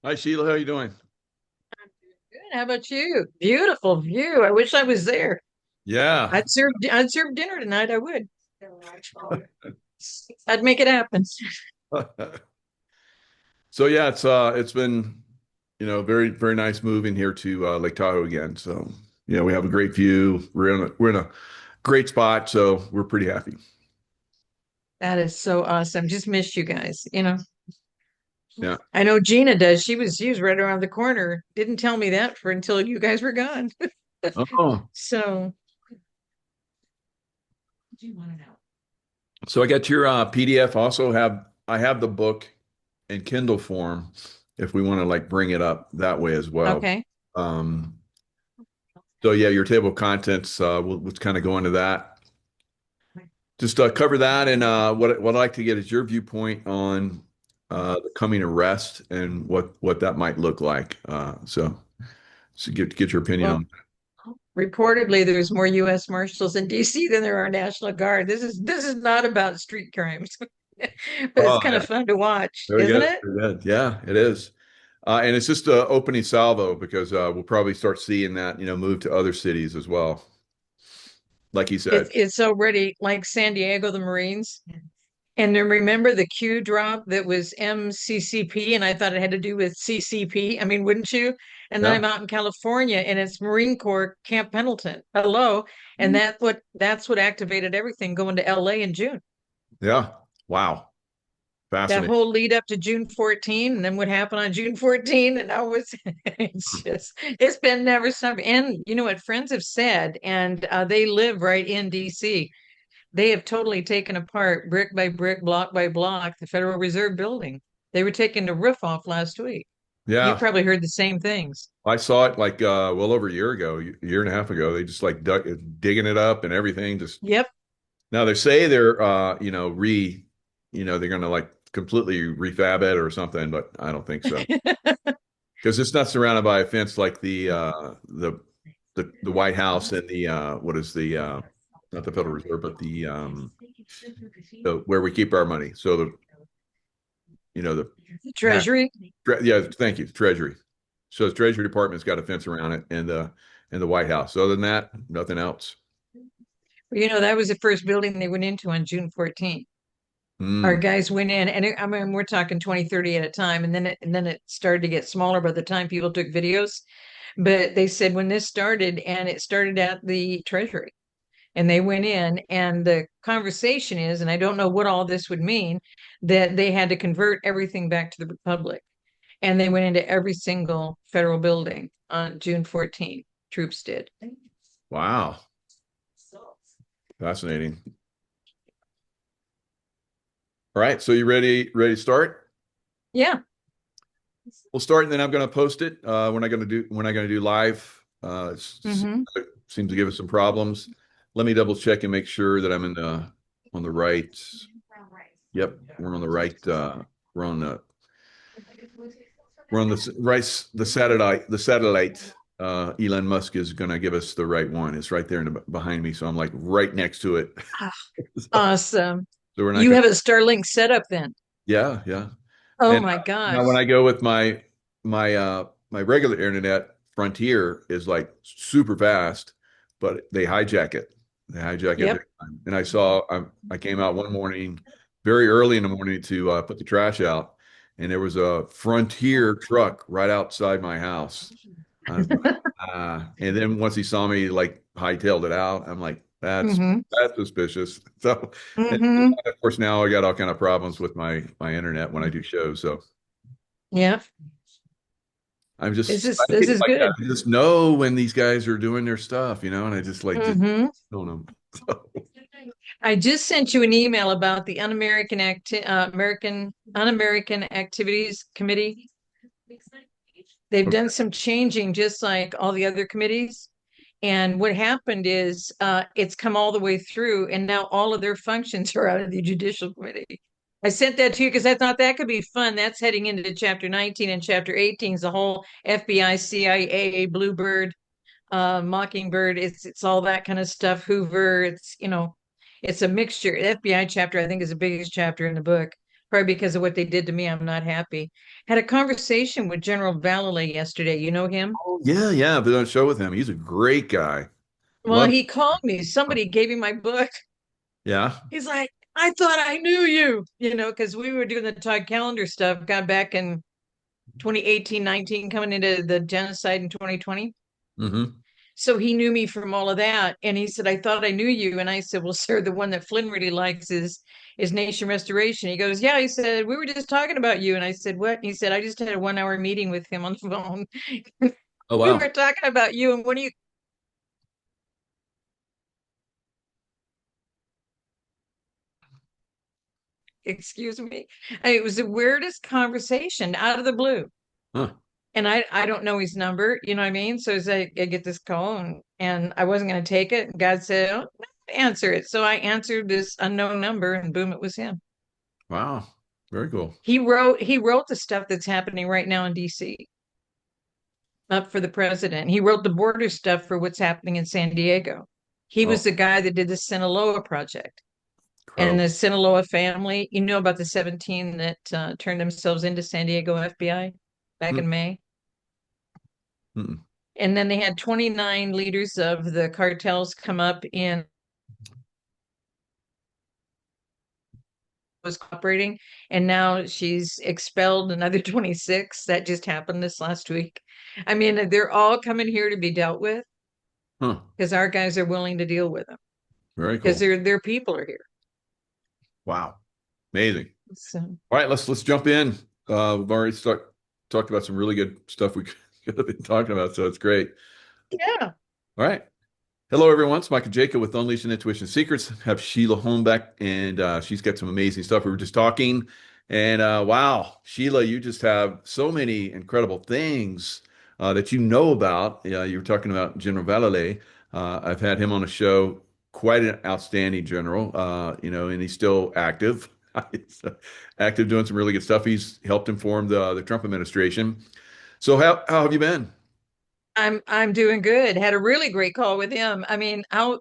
Hi Sheila, how you doing? Good. How about you? Beautiful view. I wish I was there. Yeah. I'd serve dinner tonight. I would. I'd make it happen. So yeah, it's been very very nice moving here to Lake Tahoe again. So we have a great view. We're in a great spot, so we're pretty happy. That is so awesome. Just missed you guys. Yeah. I know Gina does. She was right around the corner. Didn't tell me that for until you guys were gone. Oh, So so I got your PDF. Also have I have the book in Kindle form if we want to like bring it up that way as well. okay. Um, so yeah, your table of contents. We'll kind of go into that. Just cover that and what I'd like to get is your viewpoint on the coming arrest and what that might look like. So get your opinion Well, on reportedly there's more US Marshals in DC than there are National Guard. This is not about street crimes. But it's Oh, kind yeah. of fun to watch, Very isn't good. it? Very good. Yeah, it is. And it's just a opening salvo because we'll probably start seeing that, move to other cities as well, like you said. It's already like San Diego, the Marines. And then remember the Q drop that was MCCP, and I thought it had to do with CCP. I mean, wouldn't you? And then Yeah. I'm out in California, and it's Marine Corps Camp Pendleton. Hello, and that's what activated everything going to LA in June. Yeah. Wow. That Fascinating. whole lead up to June 14, and then what happened on June 14, and I was it's been never stopping. And you know what friends have said, and they live right in DC. They have totally taken apart brick by brick, block by block, the Federal Reserve building. They were taking the roof off last week. You Yeah. probably heard the same things. I saw it like well over a year ago, a year and a half ago. They just like digging it up and everything. Just Yep. now they say they're they're gonna like completely refab it or something, but I don't think so. Because it's not surrounded by a fence like the White House and the what is the not the Federal Reserve, but the where we keep our money. So the ha- Treasury. yeah, thank you, Treasury. So the Treasury Department's got a fence around it and the White House. Other than that, nothing else. That was the first building they went into on June 14th. Our Mm, guys went in, and I mean, we're talking 20, 30 at a time, and then it started to get smaller by the time people took videos. But they said when this started, and it started at the Treasury. And they went in, and the conversation is, and I don't know what all this would mean, that they had to convert everything back to the Republic. And they went into every single federal building on June 14th. Troops did. wow, fascinating. All right, so you ready to start? Yeah. We'll start and then I'm going to post it. We're not going to do live. Hmm. It seems to give us some problems. Let me double check and make sure that I'm on the right. Yep, we're on the right. We're on the we're on the right. The satellite. Elon Musk is going to give us the right one. It's right there behind me, so I'm like right next to it. So, Awesome. so we're not You going. have a Starlink setup then. Yeah, yeah. Oh And my now when gosh. I go with my regular internet, Frontier is like super fast, but they hijack it. They hijack it big Yep. time. And I came out one morning, very early in the morning to put the trash out, and there was a Frontier truck right outside my house. I was like, and then once he saw me like hightailed it out, I'm like, Hmm. that's suspicious. So, and Hmm. of course, now I got all kind of problems with my internet when I do shows. So Yeah. I'm This just is I this hate it is like that. good. I just know when these guys are doing their stuff, and I just like just Hmm. don't know. So, I just sent you an email about the Un-American Activities Committee. They've done okay. some changing, just like all the other committees. And what happened is it's come all the way through, and now all of their functions are out of the Judicial Committee. I sent that to you because I thought that could be fun. That's heading into chapter 19, and chapter 18 is the whole FBI, CIA, Bluebird, Mockingbird. It's all that kind of stuff. Hoover. It's a mixture. The FBI chapter, I think, is the biggest chapter in the book. Probably because of what they did to me. I'm not happy. Had a conversation with General Valer yesterday. You know him? Oh, yeah, yeah. I've been on a show with him. He's a great guy. Well, Love. he called me. Somebody gave him my book. Yeah. He's like, I thought I knew you, because we were doing the Todd Calendar stuff, got back in 2018, 19, coming into the genocide in 2020. Mm-hmm. So he knew me from all of that. And he said, I thought I knew you. And I said, well, sir, the one that Flynn really likes is Nation Restoration. He goes, yeah. He said, we were just talking about you. And I said, what? And he said, I just had a 1 hour meeting with him on the phone. Oh, We wow. were talking about you. And what do you, excuse me? It was the weirdest conversation out of the blue. Huh. And I don't know his number, you know what I mean? So as I get this call and I wasn't going to take it. And God said, oh, answer it. So I answered this unknown number and boom, it was him. Wow. Very cool. He wrote the stuff that's happening right now in DC up for the president. He wrote the border stuff for what's happening in San Diego. He was Oh, the guy that did the Sinaloa project. And incredible. the Sinaloa family, you know about the 17 that turned themselves into San Diego FBI back Mm, in May? mm, And then they had 29 leaders of the cartels come up and was cooperating. And now she's expelled another 26. That just happened this last week. I mean, they're all coming here to be dealt with huh. because our guys are willing to deal with them Very because cool. their people are here. Wow. Amazing. So All right, let's jump in. We've already talked about some really good stuff we could have been talking about, so it's great. yeah. All right. Hello, everyone. It's Michael Jaco with Unleashing Intuition Secrets. Have Sheila Holm back, and she's got some amazing stuff. We were just talking, and wow, Sheila, you just have so many incredible things that you know about. You were talking about General Valer. I've had him on a show, quite an outstanding general, and he's still active. He's active doing some really good stuff. He's helped inform the Trump administration. So how have you been? I'm doing good. Had a really great call with him. I mean, how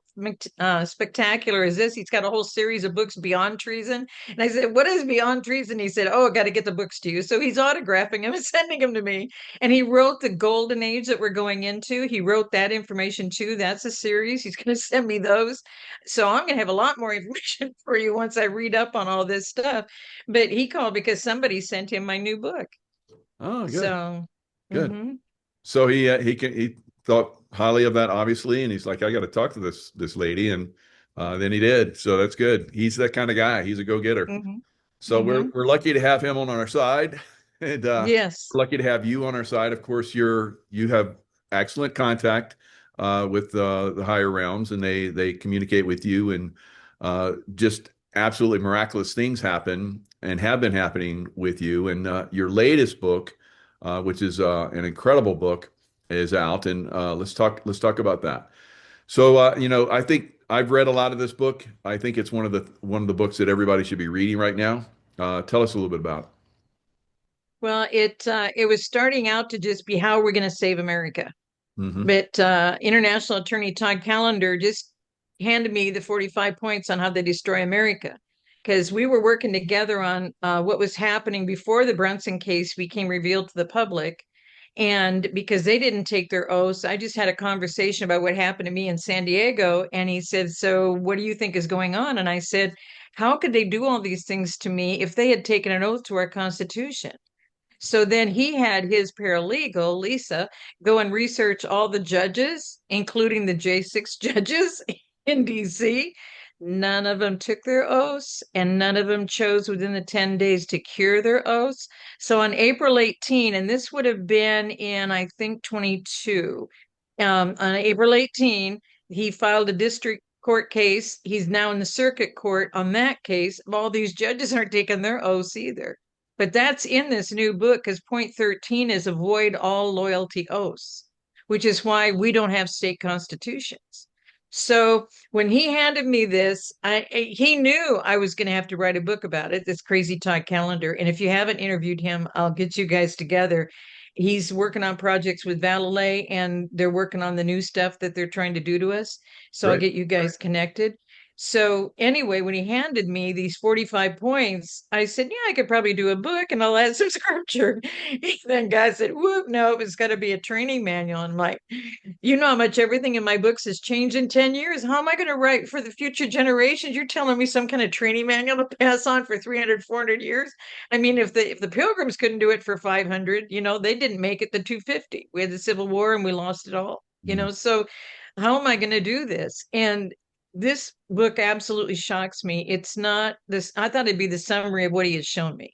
spectacular is this? He's got a whole series of books beyond treason. And I said, "What is beyond treason?" He said, "Oh, I got to get the books to you." So he's autographing them and sending them to me. And he wrote the golden age that we're going into. He wrote that information too. That's a series. He's going to send me those. So I'm going to have a lot more information for you once I read up on all this stuff. But he called because somebody sent him my new book. Oh, good, So. good. Mm-hmm. So he thought highly of that, obviously, and he's like, I got to talk to this lady, and then he did. So that's good. He's that kind of guy. He's a go-getter. Mm-hmm. So we're Mm-hmm. we're lucky to have him on our side, and Yes. we're lucky to have you on our side. Of course, you have excellent contact with the higher realms, and they communicate with you, and just absolutely miraculous things happen and have been happening with you. And your latest book, which is an incredible book, is out, and let's talk about that. So, I think I've read a lot of this book. I think it's one of the books that everybody should be reading right now. Tell us a little bit about Well, it was starting out to just be how we're going to save America. it. Mm-hmm. But international attorney Todd Callender just handed me the 45 points on how they destroy America. Because we were working together on what was happening before the Brunson case became revealed to the public. And because they didn't take their oaths, I just had a conversation about what happened to me in San Diego. And he said, "So what do you think is going on?" And I said, "How could they do all these things to me if they had taken an oath to our Constitution?" So then he had his paralegal, Lisa, go and research all the judges, including the J6 judges in DC. None of them took their oaths, and none of them chose within the 10 days to cure their oaths. So on April 18, and this would have been in, I think, 22, on April 18, he filed a district court case. He's now in the circuit court on that case. All these judges aren't taking their oaths either. But that's in this new book because point 13 is avoid all loyalty oaths, which is why we don't have state constitutions. So when he handed me this, he knew I was going to have to write a book about it, this crazy Todd Calendar. And if you haven't interviewed him, I'll get you guys together. He's working on projects with Valer and they're working on the new stuff that they're trying to do to us. So I'll Great. get you guys connected. So anyway, when he handed me these 45 points, I said, yeah, I could probably do a book and I'll add some scripture. Then God said, whoop, no, it's got to be a training manual. I'm like, you know how much everything in my books has changed in 10 years. How am I going to write for the future generations? You're telling me some kind of training manual to pass on for 300, 400 years? I mean, if the Pilgrims couldn't do it for 500, they didn't make it the 250. We had the Civil War and we lost it all, so how am I going to do this? And this book absolutely shocks me. It's not this, I thought it'd be the summary of what he has shown me.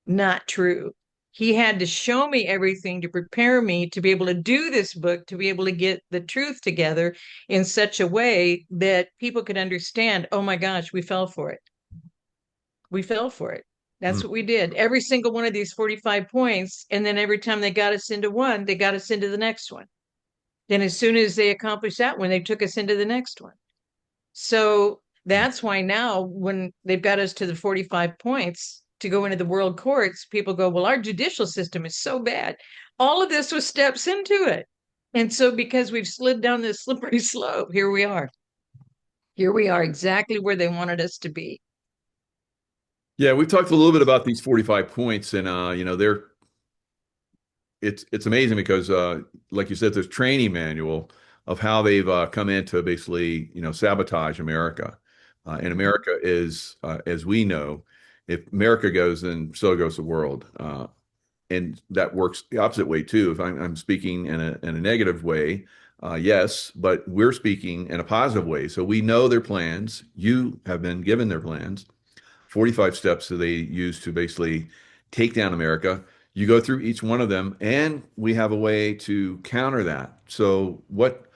Not true. He had to show me everything to prepare me to be able to do this book, to be able to get the truth together in such a way that people could understand, oh my gosh, we fell for it. We fell for it. That's what we did. Every single one of these 45 points. And then every time they got us into one, they got us into the next one. Then as soon as they accomplished that one, they took us into the next one. So that's why now, when they've got us to the 45 points to go into the world courts, people go, well, our judicial system is so bad. All of this was steps into it. And so because we've slid down this slippery slope, here we are. Here we are exactly where they wanted us to be. Yeah, we've talked a little bit about these 45 points, and it's amazing because like you said, there's training manual of how they've come in to basically, sabotage America. And America is, as we know, if America goes, then so goes the world. And that works the opposite way too. If I'm speaking in a negative way, yes, but we're speaking in a positive way. So we know their plans. You have been given their plans. 45 steps that they use to basically take down America. You go through each one of them, and we have a way to counter that. So what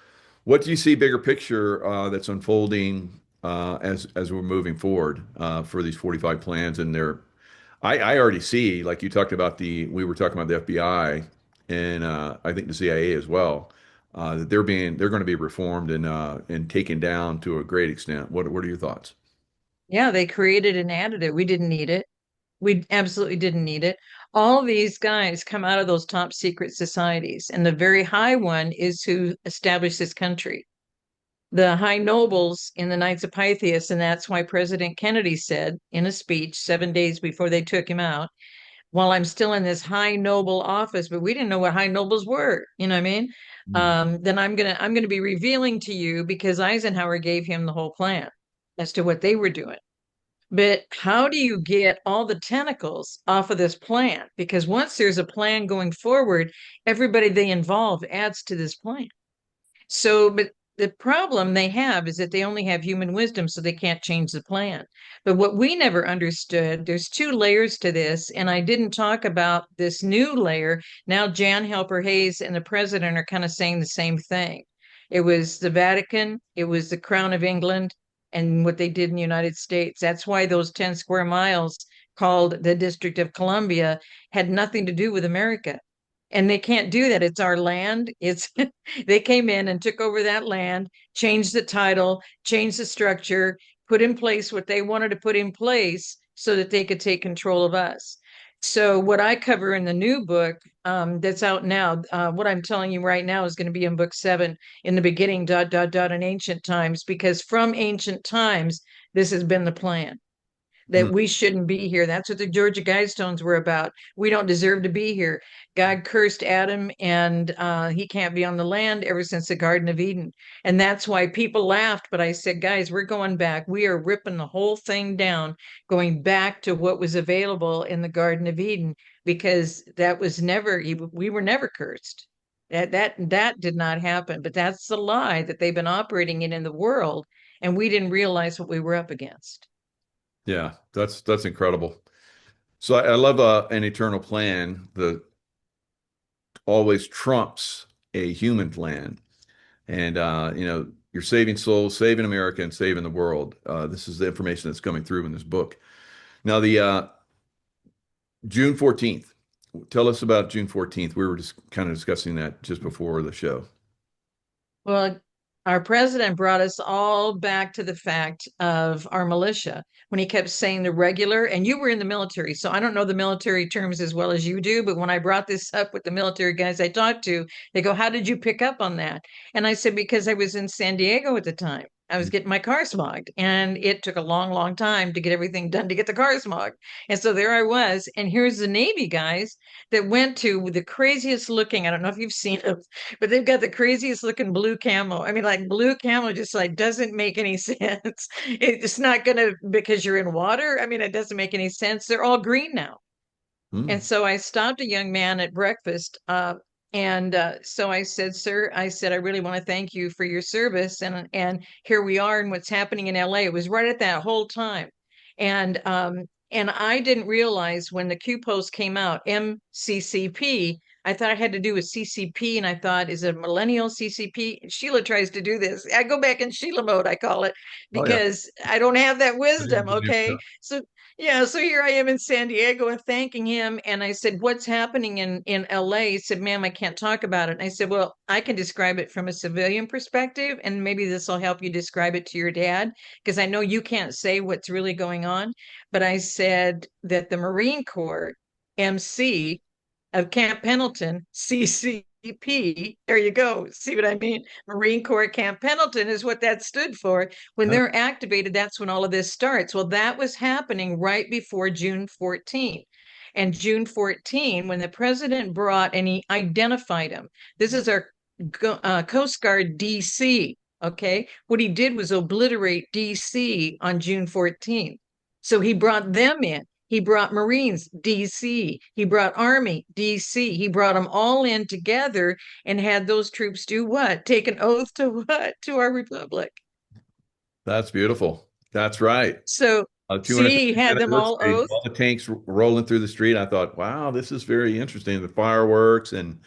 do you see bigger picture that's unfolding as we're moving forward for these 45 plans? And I already see, like you talked about we were talking about the FBI and I think the CIA as well, that they're going to be reformed and taken down to a great extent. What are your thoughts? Yeah, they created and added it. We didn't need it. We absolutely didn't need it. All these guys come out of those top secret societies, and the very high one is who established this country. The high nobles in the Knights of Pythias, and that's why President Kennedy said in a speech 7 days before they took him out, while I'm still in this high noble office, but we didn't know what high nobles were, you know what I mean? Then I'm gonna be revealing to you, because Eisenhower gave him the whole plan as to what they were doing. But how do you get all the tentacles off of this plan? Because once there's a plan going forward, everybody they involve adds to this plan. So, but the problem they have is that they only have human wisdom, so they can't change the plan. But what we never understood, there's two layers to this, and I didn't talk about this new layer. Now, Jan Helper Hayes and the president are kind of saying the same thing. It was the Vatican, it was the Crown of England, and what they did in the United States. That's why those 10 square miles called the District of Columbia had nothing to do with America. And they can't do that. It's our land. It's they came in and took over that land, changed the title, changed the structure, put in place what they wanted to put in place so that they could take control of us. So what I cover in the new book that's out now, what I'm telling you right now is going to be in book 7, in the beginning, ... in ancient times, because from ancient times, this has been the plan that we shouldn't be here. That's what the Georgia Guidestones were about. We don't deserve to be here. God cursed Adam, and he can't be on the land ever since the Garden of Eden. And that's why people laughed. But I said, guys, we're going back. We are ripping the whole thing down, going back to what was available in the Garden of Eden, because that was never, we were never cursed. That did not happen. But that's the lie that they've been operating in the world, and we didn't realize what we were up against. Yeah, that's incredible. So I love an eternal plan that always trumps a human plan. And you're saving souls, saving America, and saving the world. This is the information that's coming through in this book. Now, the June 14th. Tell us about June 14th. We were just kind of discussing that just before the show. Well, our president brought us all back to the fact of our militia when he kept saying the regular, and you were in the military, so I don't know the military terms as well as you do, but when I brought this up with the military guys I talked to, they go, how did you pick up on that? And I said, because I was in San Diego at the time. I was getting my car smogged, and it took a long, long time to get everything done to get the car smogged. And so there I was, and here's the Navy guys that went to the craziest looking. I don't know if you've seen them, but they've got the craziest looking blue camo. I mean, like blue camo just like doesn't make any sense. It's not gonna because you're in water. I mean, it doesn't make any sense. They're all green now. And Mm. so I stopped a young man at breakfast. And so I said, sir, I said, I really want to thank you for your service. And here we are and what's happening in LA. It was right at that whole time. And I didn't realize when the Q post came out, MCCP, I thought it had to do with CCP. And I thought, is it millennial CCP? Sheila tries to do this. I go back in Sheila mode, I call it, Oh yeah. because I don't have that wisdom. Okay. So yeah, so here I am in San Diego and thanking him. And I said, what's happening in LA? He said, ma'am, I can't talk about it. And I said, well, I can describe it from a civilian perspective, and maybe this will help you describe it to your dad, because I know you can't say what's really going on. But I said that the Marine Corps MC of Camp Pendleton, CCP. There you go. See what I mean? Marine Corps Camp Pendleton is what that stood for. When Yeah. they're activated, that's when all of this starts. Well, that was happening right before June 14. And June 14, when the president brought and he identified him, this is our Coast Guard DC. Okay. What he did was obliterate DC on June 14th. So he brought them in. He brought Marines, DC. He brought Army, DC. He brought them all in together and had those troops do what? Take an oath to what? To our republic. That's beautiful. That's right. So, see, he 250th had them all anniversary, oath. all the tanks rolling through the street. I thought, wow, this is very interesting. The fireworks, and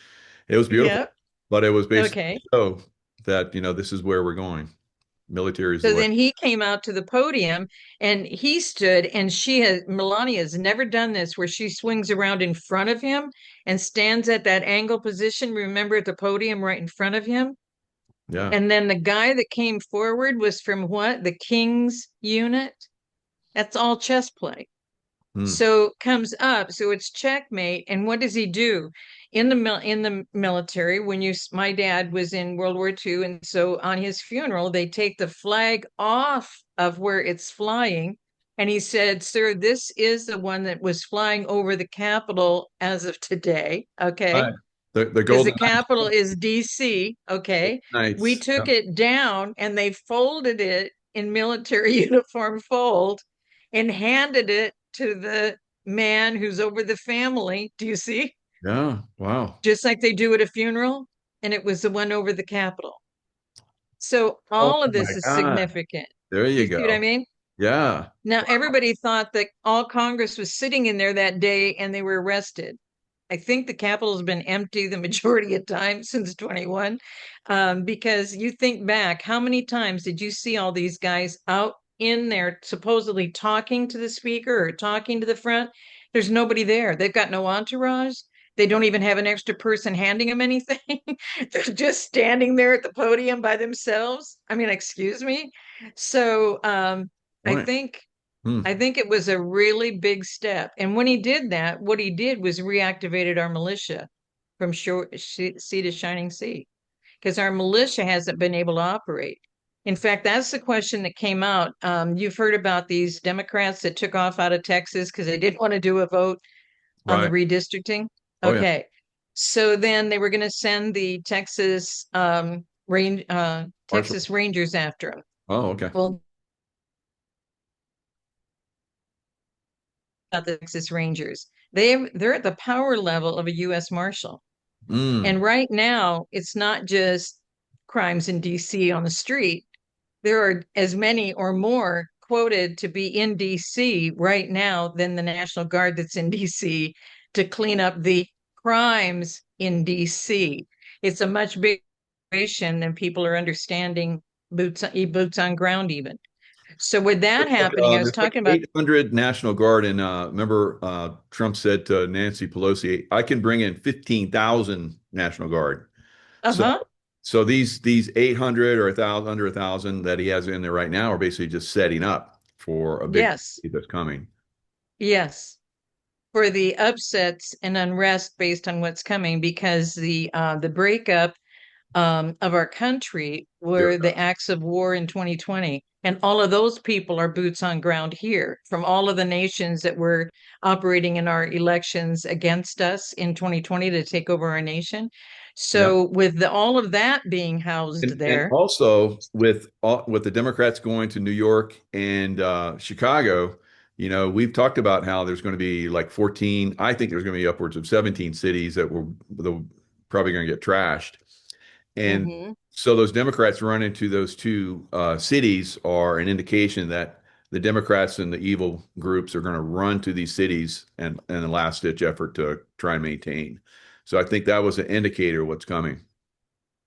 it was beautiful. Yep. But it was basically Okay. to show that, this is where we're going. Military is the So way. then he came out to the podium and he stood, and Melania has never done this, where she swings around in front of him and stands at that angle position. Remember, at the podium right in front of him? Yeah. And then the guy that came forward was from what? The King's unit. That's all chess play. Hmm. So comes up, so it's checkmate. And what does he do in the military? My dad was in World War II, and so on his funeral they take the flag off of where it's flying, and he said, "Sir, this is the one that was flying over the Capitol as of today." Right. Okay, The because the Golden capital is DC. Okay, we Knights. took Yeah. it down and they folded it in military uniform fold and handed it to the man who's over the family. Do you see? Yeah. Wow. Just like they do at a funeral. And it was the one over the Capitol. So Oh all of my this is God. significant. There Do you you see what I go. mean? Yeah. Now, everybody thought that all Congress was sitting in there that day and they were arrested. I think the Capitol's been empty the majority of time since 21. Because you think back, how many times did you see all these guys out in there supposedly talking to the speaker or talking to the front? There's nobody there. They've got no entourage. They don't even have an extra person handing them anything. They're just standing there at the podium by themselves. I mean, excuse me. So I Point. think Hmm. I think it was a really big step. And when he did that, what he did was reactivated our militia from sea to shining sea, because our militia hasn't been able to operate. In fact, that's the question that came out. You've heard about these Democrats that took off out of Texas because they didn't want to do a vote on the Right. redistricting. Oh yeah. Okay. So then they were going to send the Marshall. Texas Rangers after him. Oh, okay. Well, about the Texas Rangers. They're at the power level of a U.S. Marshal. Mm. And right now, it's not just crimes in DC on the street. There are as many or more quoted to be in DC right now than the National Guard that's in DC to clean up the crimes in DC. It's a much bigger situation than people are understanding, boots on ground even. So with that happening, I was There's like talking about 800 National Guard, and remember, Trump said to Nancy Pelosi, "I can bring in 15,000 National Guard." So, uh-huh. so these 800 or 1,000, under 1,000 that he has in there right now are basically just setting up for a big Yes. that's coming. Yes. For the upsets and unrest based on what's coming, because the breakup of our country Sure. were the acts of war in 2020. And all of those people are boots on ground here from all of the nations that were operating in our elections against us in 2020 to take over our nation. Yep. So, with all of that being housed And there, also with the Democrats going to New York and Chicago, we've talked about how there's going to be like 14. I think there's going to be upwards of 17 cities that were probably going to get trashed. And mhm. so those Democrats run into those two cities are an indication that the Democrats and the evil groups are going to run to these cities and in a last ditch effort to try and maintain. So I think that was an indicator of what's coming.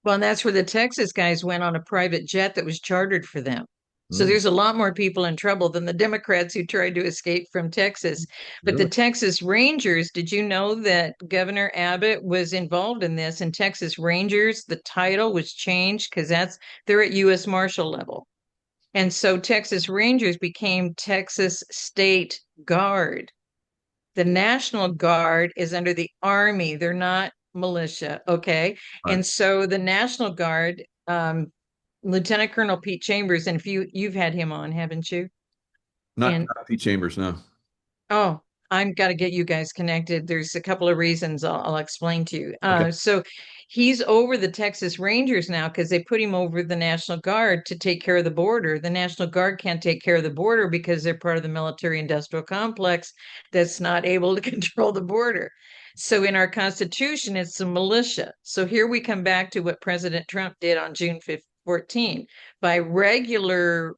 Well, and that's where the Texas guys went on a private jet that was chartered for them. So Hmm, there's a lot more people in trouble than the Democrats who tried to escape from Texas. But the really? Texas Rangers, did you know that Governor Abbott was involved in this? And Texas Rangers, the title was changed because they're at U.S. Marshal level. And so Texas Rangers became Texas State Guard. The National Guard is under the Army. They're not militia. Okay. Right. And so the National Guard, Lieutenant Colonel Pete Chambers, and if you've had him on, haven't you? And Not Pete Chambers, no. oh, I'm got to get you guys connected. There's a couple of reasons I'll explain to you. Okay. So he's over the Texas Rangers now because they put him over the National Guard to take care of the border. The National Guard can't take care of the border because they're part of the military industrial complex that's not able to control the border. So in our Constitution, it's the militia. So here we come back to what President Trump did on June 14 by regularizing,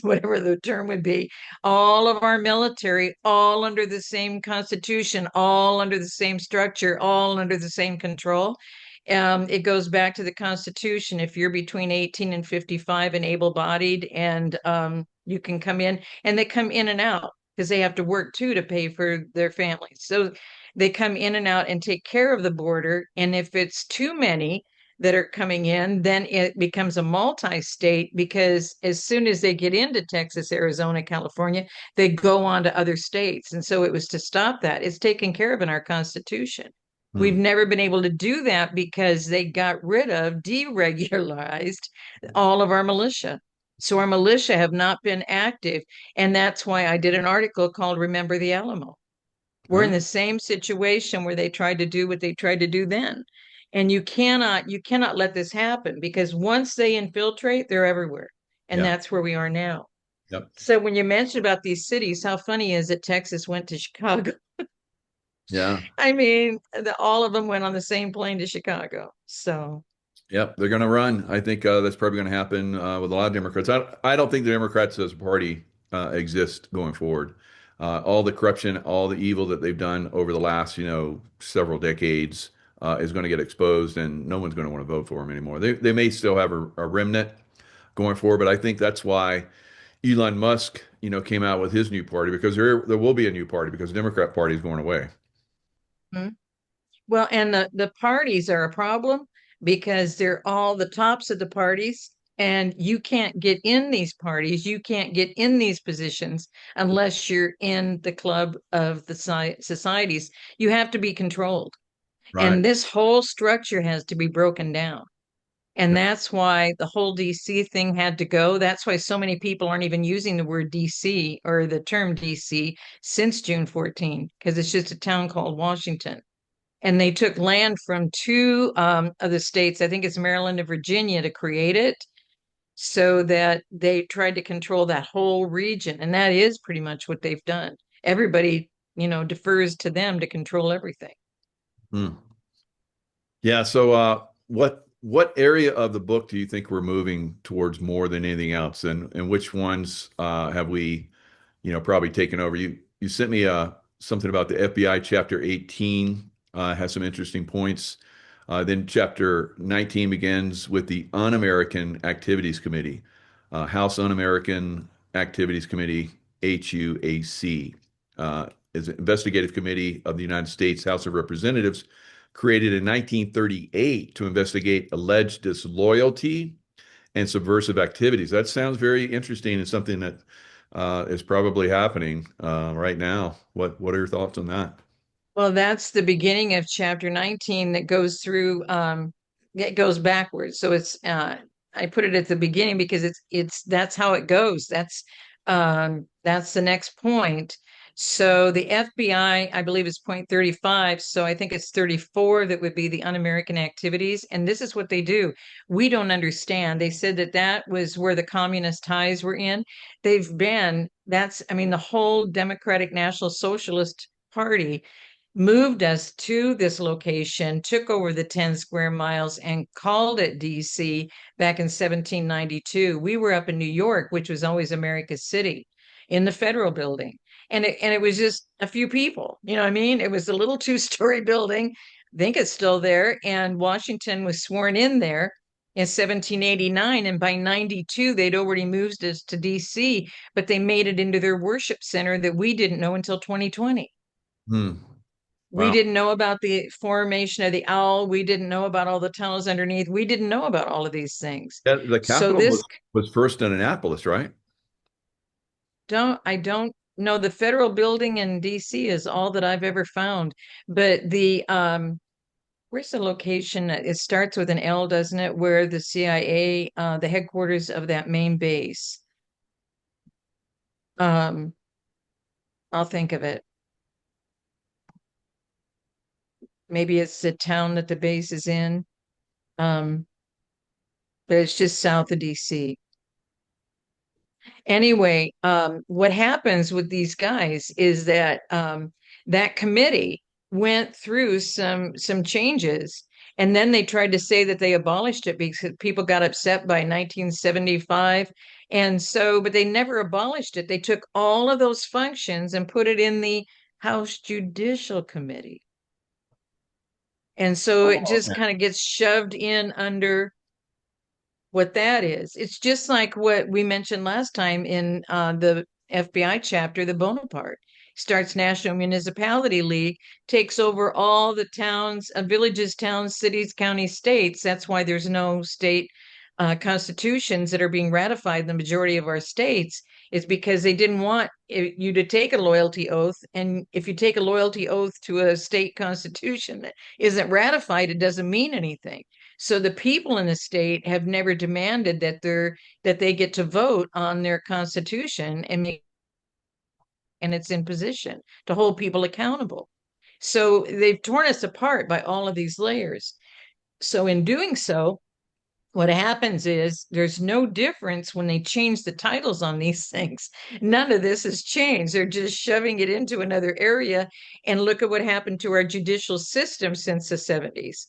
whatever the term would be, all of our military, all under the same constitution, all under the same structure, all under the same control. It goes back to the Constitution. If you're between 18 and 55 and able-bodied, and you can come in, and they come in and out because they have to work too to pay for their families. So they come in and out and take care of the border. And if it's too many that are coming in, then it becomes a multi-state because as soon as they get into Texas, Arizona, California, they go on to other states. And so it was to stop that. It's taken care of in our Constitution. We've Hmm. never been able to do that because they got rid of, deregularized all of our militia. So our militia have not been active. And that's why I did an article called Remember the Alamo. We're in Huh? the same situation where they tried to do what they tried to do then. And you cannot let this happen because once they infiltrate, they're everywhere. And Yeah. that's where we are now. Yep. So when you mentioned about these cities, how funny is it Texas went to Chicago? Yeah. I mean, all of them went on the same plane to Chicago. So, Yep, they're going to run. I think that's probably going to happen with a lot of Democrats. I don't think the Democrats as a party exist going forward. All the corruption, all the evil that they've done over the last, several decades is going to get exposed, and no one's going to want to vote for them anymore. They may still have a remnant going forward, but I think that's why Elon Musk, came out with his new party because there will be a new party because the Democrat Party is going away. mhm. Well, and the parties are a problem because they're all the tops of the parties, and you can't get in these parties, you can't get in these positions unless you're in the club of the societies. You have to be controlled. Right. And this whole structure has to be broken down. And that's why the whole DC thing had to go. That's why so many people aren't even using the word DC or the term DC since June 14, because it's just a town called Washington. And they took land from two of the states, I think it's Maryland and Virginia, to create it so that they tried to control that whole region. And that is pretty much what they've done. Everybody, defers to them to control everything. Hmm. Yeah. So, what area of the book do you think we're moving towards more than anything else, and which ones have we, probably taken over? You sent me something about the FBI chapter 18 has some interesting points. Then chapter 19 begins with the Un-American Activities Committee, House Un-American Activities Committee, HUAC, is an investigative committee of the United States House of Representatives created in 1938 to investigate alleged disloyalty and subversive activities. That sounds very interesting and something that is probably happening right now. What are your thoughts on that? Well, that's the beginning of chapter 19 that goes through it goes backwards. So it's I put it at the beginning because it's that's how it goes. That's the next point. So the FBI, I believe, is point 35. So I think it's 34 that would be the un-American activities. And this is what they do. We don't understand. They said that that was where the communist ties were in. I mean, the whole Democratic National Socialist Party moved us to this location, took over the 10 square miles, and called it DC back in 1792. We were up in New York, which was always America's city, in the federal building. And it was just a few people, you know what I mean? It was a little two-story building. I think it's still there. And Washington was sworn in there in 1789. And by 92, they'd already moved us to DC, but they made it into their worship center that we didn't know until 2020. Hmm. We Wow. didn't know about the formation of the owl. We didn't know about all the tunnels underneath. We didn't know about all of these things. Yeah, the So capital this was first in Annapolis, right? I don't know. The federal building in DC is all that I've ever found. But the where's the location? It starts with an L, doesn't it? Where the CIA, the headquarters of that main base. Um, I'll think of it. Maybe it's the town that the base is in. Um, but it's just south of DC. Anyway, what happens with these guys is that that committee went through some changes, and then they tried to say that they abolished it because people got upset by 1975. And so, but they never abolished it. They took all of those functions and put it in the House Judicial Committee. And so it Oh, just kind of gets shoved in under what that is. It's just like what we mentioned last time in the FBI chapter, the Bonaparte starts National Municipality League, takes over all the towns, villages, towns, cities, counties, states. That's why there's no state constitutions that are being ratified in the majority of our states, is because they didn't want you to take a loyalty oath. And if you take a loyalty oath to a state constitution that isn't ratified, it doesn't mean anything. So the people in the state have never demanded that they get to vote on their constitution and it's in position to hold people accountable. So they've torn us apart by all of these layers. So in doing so, what happens is there's no difference when they change the titles on these things. None of this has changed. They're just shoving it into another area. And look at what happened to our judicial system since the 70s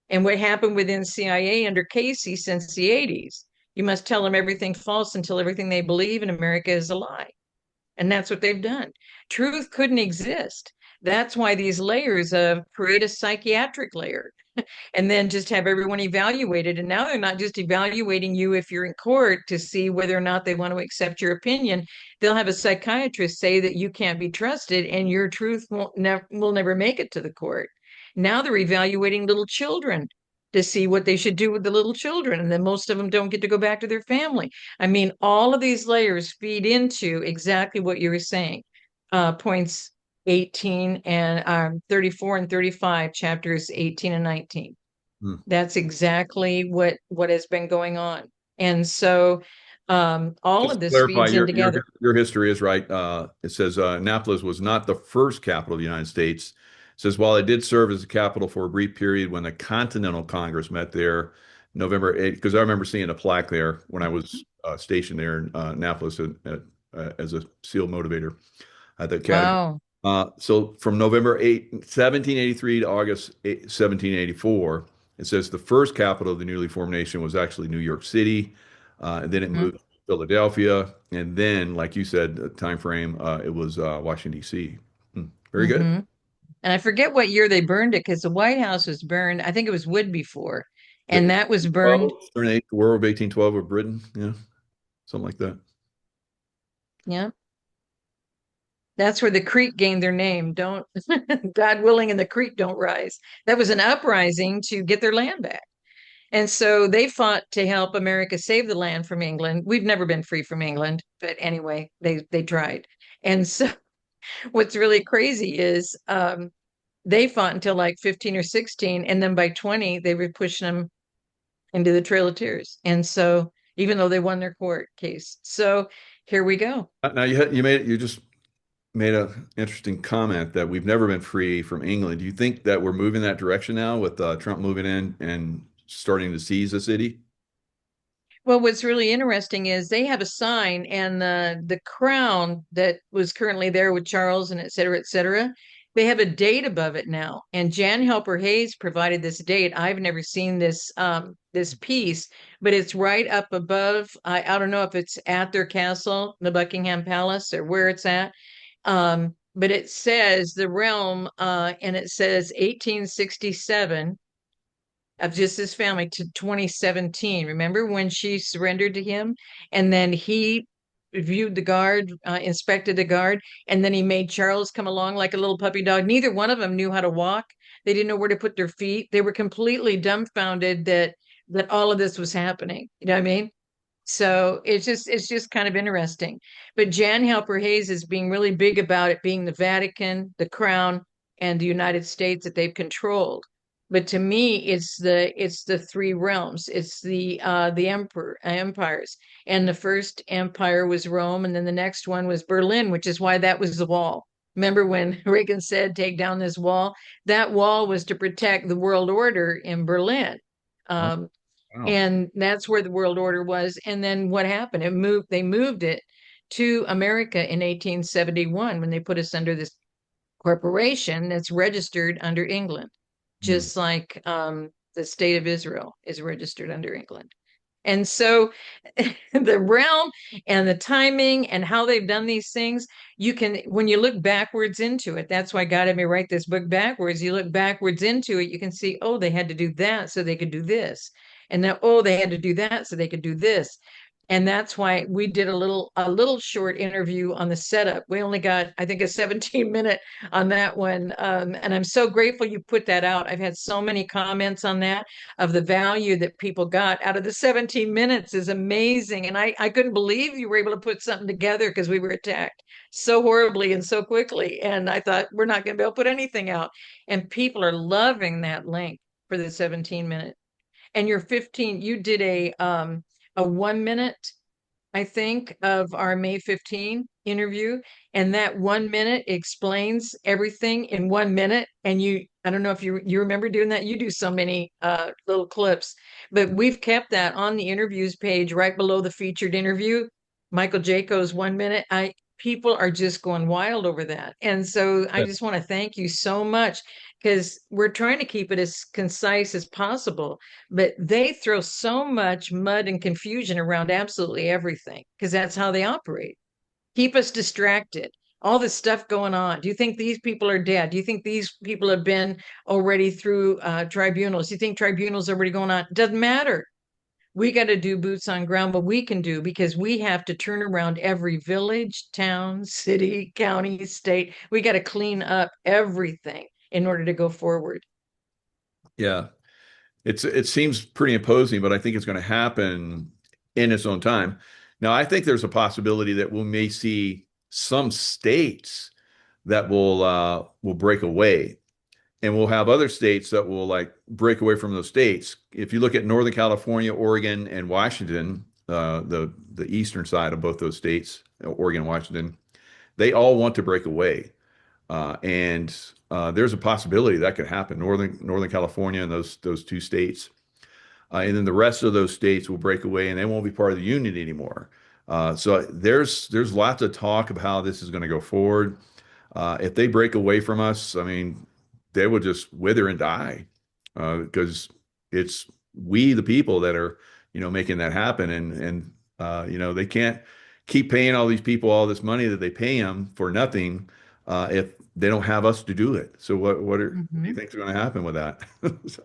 and what happened within CIA under Casey since the 80s. You must tell them everything false until everything they believe in America is a lie. And that's what they've done. Truth couldn't exist. That's why these layers of create a psychiatric layer and then just have everyone evaluated. And now they're not just evaluating you if you're in court to see whether or not they want to accept your opinion. They'll have a psychiatrist say that you can't be trusted and your truth will never make it to the court. Now they're evaluating little children to see what they should do with the little children. And then most of them don't get to go back to their family. I mean, all of these layers feed into exactly what you were saying. Points 18 and 34 and 35, chapters 18 and 19. Hmm. That's exactly what has been going on. And so all Just of to this clarify, feeds in together. your history is right. It says Annapolis was not the first capital of the United States. It says while it did serve as the capital for a brief period when the Continental Congress met there, November 8th, because I remember seeing a plaque there when I was stationed there in Annapolis as a SEAL motivator at the academy. Wow. So from November 8th, 1783 to August 1784, it says the first capital of the newly formed nation was actually New York City. And then it Mhm. moved to Philadelphia. And then, like you said, the time frame, it was Washington, D.C. Very good. Mhm. And I forget what year they burned it because the White House was burned. I think it was wood before, The and that was burned. 1812, the War of 1812 of Britain. Yeah, something like that. Yeah, that's where the Creek gained their name. Don't, God willing, and the Creek don't rise. That was an uprising to get their land back. And so they fought to help America save the land from England. We've never been free from England, but anyway, they tried. And so what's really crazy is they fought until like 15 or 16, and then by 20 they were pushing them into the Trail of Tears. And so even though they won their court case, so here we go. Now you just made an interesting comment that we've never been free from England. Do you think that we're moving that direction now with Trump moving in and starting to seize the city? Well, what's really interesting is they have a sign, and the crown that was currently there with Charles and et cetera, they have a date above it now. And Jan Helper Hayes provided this date. I've never seen this piece, but it's right up above. I don't know if it's at their castle, the Buckingham Palace, or where it's at. But it says the realm, and it says 1867 of just his family to 2017. Remember when she surrendered to him? And then he viewed the guard, inspected the guard, and then he made Charles come along like a little puppy dog. Neither one of them knew how to walk. They didn't know where to put their feet. They were completely dumbfounded that all of this was happening. You know what I mean? So it's just kind of interesting. But Jan Helper Hayes is being really big about it being the Vatican, the Crown, and the United States that they've controlled. But to me, it's the three realms. It's the empires. And the first empire was Rome, and then the next one was Berlin, which is why that was the wall. Remember when Reagan said, take down this wall? That wall was to protect the world order in Berlin. Oh, Um, wow. and that's where the world order was. And then what happened? They moved it to America in 1871 when they put us under this corporation that's registered under England, Hmm. just like the state of Israel is registered under England. And so the realm and the timing and how they've done these things, you can, when you look backwards into it, that's why God had me write this book backwards. You look backwards into it, you can see, oh, they had to do that so they could do this. And then, oh, they had to do that so they could do this. And that's why we did a little short interview on the setup. We only got, I think, a 17-minute on that one. And I'm so grateful you put that out. I've had so many comments on that of the value that people got out of the 17 minutes is amazing. And I couldn't believe you were able to put something together because we were attacked so horribly and so quickly. And I thought we're not going to be able to put anything out. And people are loving that link for the 17-minute. And your 15, you did a 1 minute, I think, of our May 15 interview. And that 1 minute explains everything in 1 minute. And I don't know if you remember doing that. You do so many little clips, but we've kept that on the interviews page right below the featured interview. Michael Jaco's 1 minute. People are just going wild over that. And so I just want to thank you so much because we're trying to keep it as concise as possible, but they throw so much mud and confusion around absolutely everything because that's how they operate. Keep us distracted. All this stuff going on. Do you think these people are dead? Do you think these people have been already through tribunals? Do you think tribunals are already going on? Doesn't matter. We got to do boots on ground, what we can do because we have to turn around every village, town, city, county, state. We got to clean up everything in order to go forward. Yeah. It seems pretty imposing, but I think it's going to happen in its own time. Now, I think there's a possibility that we may see some states that will break away, and we'll have other states that will like break away from those states. If you look at Northern California, Oregon, and Washington, the eastern side of both those states, Oregon and Washington, they all want to break away. And there's a possibility that could happen. Northern California and those two states, and then the rest of those states will break away and they won't be part of the union anymore. So there's lots of talk of how this is going to go forward. If they break away from us, I mean, they will just wither and die because it's we the people that are making that happen, and they can't keep paying all these people all this money that they pay them for nothing if they don't have us to do it. So what do you Mhm. think is going to happen with that? So,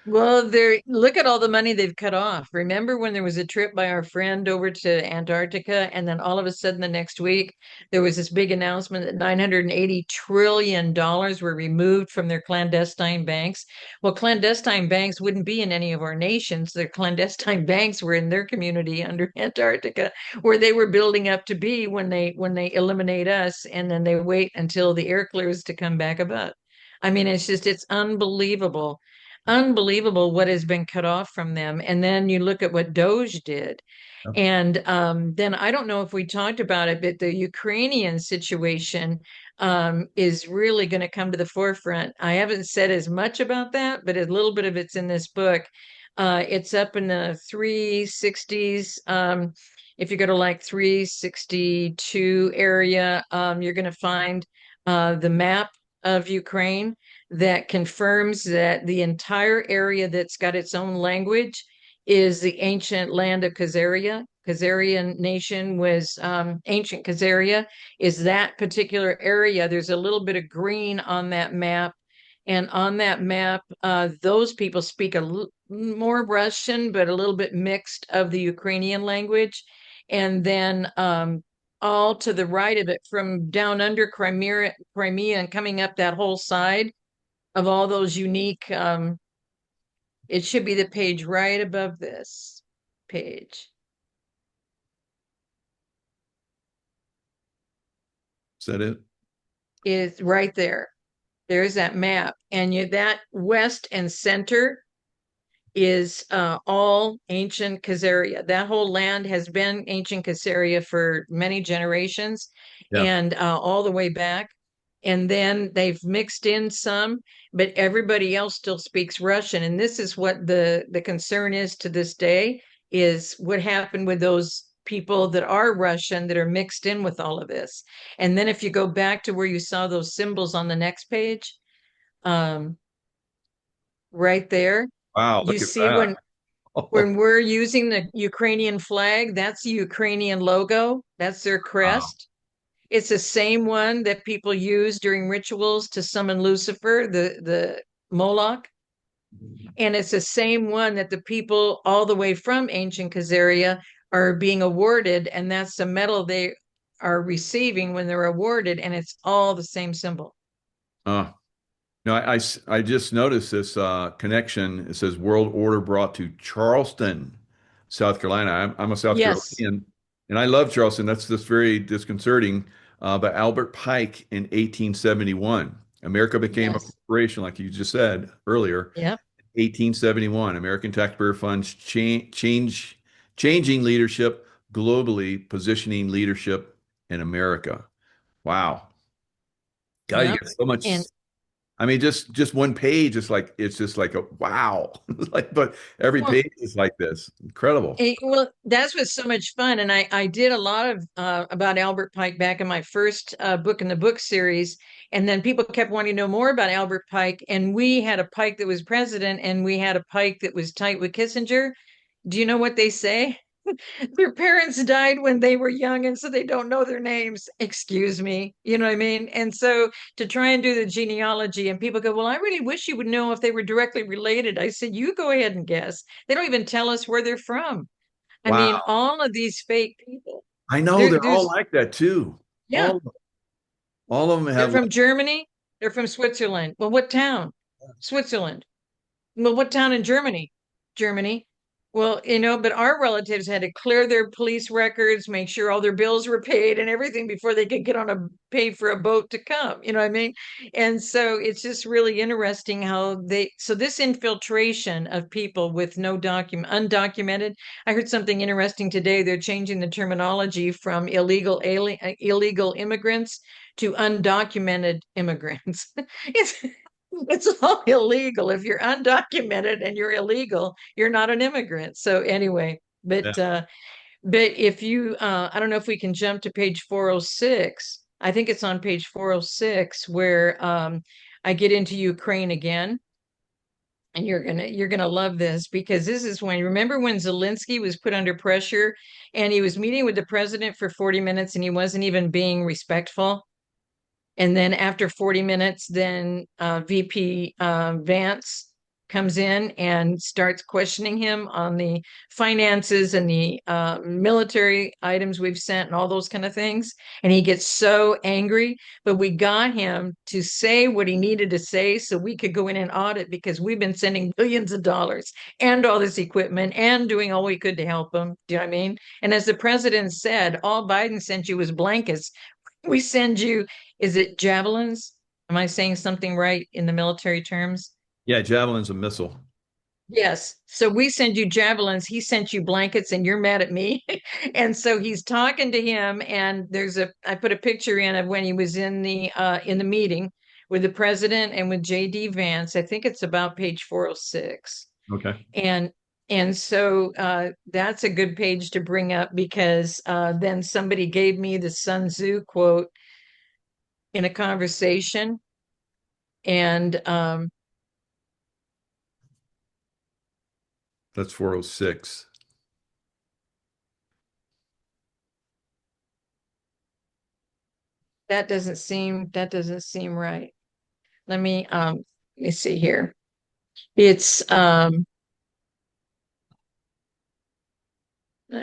Well, look at all the money they've cut off. Remember when there was a trip by our friend over to Antarctica, and then all of a sudden the next week there was this big announcement that $980 trillion were removed from their clandestine banks. Well, clandestine banks wouldn't be in any of our nations. Their clandestine banks were in their community under Antarctica, where they were building up to be when they eliminate us, and then they wait until the air clears to come back above. I mean, it's unbelievable, unbelievable what has been cut off from them. And then you look at what Doge did. And then I don't know if we talked about it, but the Ukrainian situation is really going to come to the forefront. I haven't said as much about that, but a little bit of it's in this book. It's up in the 360s. If you go to like 362 area, you're going to find the map of Ukraine that confirms that the entire area that's got its own language is the ancient land of Khazaria. Khazarian nation was ancient Khazaria is that particular area. There's a little bit of green on that map. And on that map, those people speak more Russian, but a little bit mixed of the Ukrainian language. And then all to the right of it, from down under Crimea and coming up that whole side of all those unique it should be the page right above this page. Is that it? Is right there. There's that map. And that west and center is all ancient Khazaria. That whole land has been ancient Khazaria for many generations Yeah. and all the way back. And then they've mixed in some, but everybody else still speaks Russian. And this is what the concern is to this day, is what happened with those people that are Russian that are mixed in with all of this. And then if you go back to where you saw those symbols on the next page, right there, Wow, you look at see that. when we're using the Ukrainian flag, that's the Ukrainian logo. That's their Wow. crest. It's the same one that people use during rituals to summon Lucifer, the Moloch. And it's the same one that the people all the way from ancient Khazaria are being awarded. And that's the medal they are receiving when they're awarded. And it's all the same symbol. Uh, no, I just noticed this connection. It says World Order brought to Charleston, South Carolina. I'm a South Yes. Carolinian, and I love Charleston. That's just very disconcerting. But Albert Pike in 1871, America became a Yes. corporation, like you just said earlier. Yep. 1871, American taxpayer funds changing leadership globally, positioning leadership in America. Wow. God, you Yep. get so much. And I mean, just one page is like it's just like a wow. Like, but every well, page is like this. Incredible. well, that's what's so much fun. And I did a lot of about Albert Pike back in my first book in the book series. And then people kept wanting to know more about Albert Pike. And we had a Pike that was president, and we had a Pike that was tight with Kissinger. Do you know what they say? Their parents died when they were young, and so they don't know their names. Excuse me. You know what I mean? And so to try and do the genealogy, and people go, well, I really wish you would know if they were directly related. I said, you go ahead and guess. They don't even tell us where they're from. I mean, Wow. all of these fake people. I know they're all There's like that too. yeah, All all of them they're have like, from Germany. They're from Switzerland. Well, what town? Switzerland. Well, what town in Germany? Germany. Well, but our relatives had to clear their police records, make sure all their bills were paid and everything before they could get on a pay for a boat to come. You know what I mean? And so it's just really interesting how so this infiltration of people with no undocumented. I heard something interesting today. They're changing the terminology from illegal immigrants to undocumented immigrants. It's all illegal. If you're undocumented and you're illegal, you're not an immigrant. So anyway, yeah. but if you I don't know if we can jump to page 406. I think it's on page 406 where I get into Ukraine again. And you're gonna love this, because this is when, remember when Zelensky was put under pressure and he was meeting with the president for 40 minutes and he wasn't even being respectful. And then after 40 minutes, then VP Vance comes in and starts questioning him on the finances and the military items we've sent and all those kind of things. And he gets so angry, but we got him to say what he needed to say so we could go in and audit, because we've been sending billions of dollars and all this equipment and doing all we could to help him. Do you know what I mean? And as the president said, all Biden sent you was blankets. We send you, is it javelins? Am I saying something right in the military terms? Yeah, javelin's a missile. Yes. So we send you javelins. He sent you blankets, and you're mad at me. And so he's talking to him, and I put a picture in of when he was in the meeting with the president and with JD Vance. I think it's about page 406. Okay. And that's a good page to bring up because then somebody gave me the Sun Tzu quote in a conversation, and That's 406. that doesn't seem right. Let me see here. It's let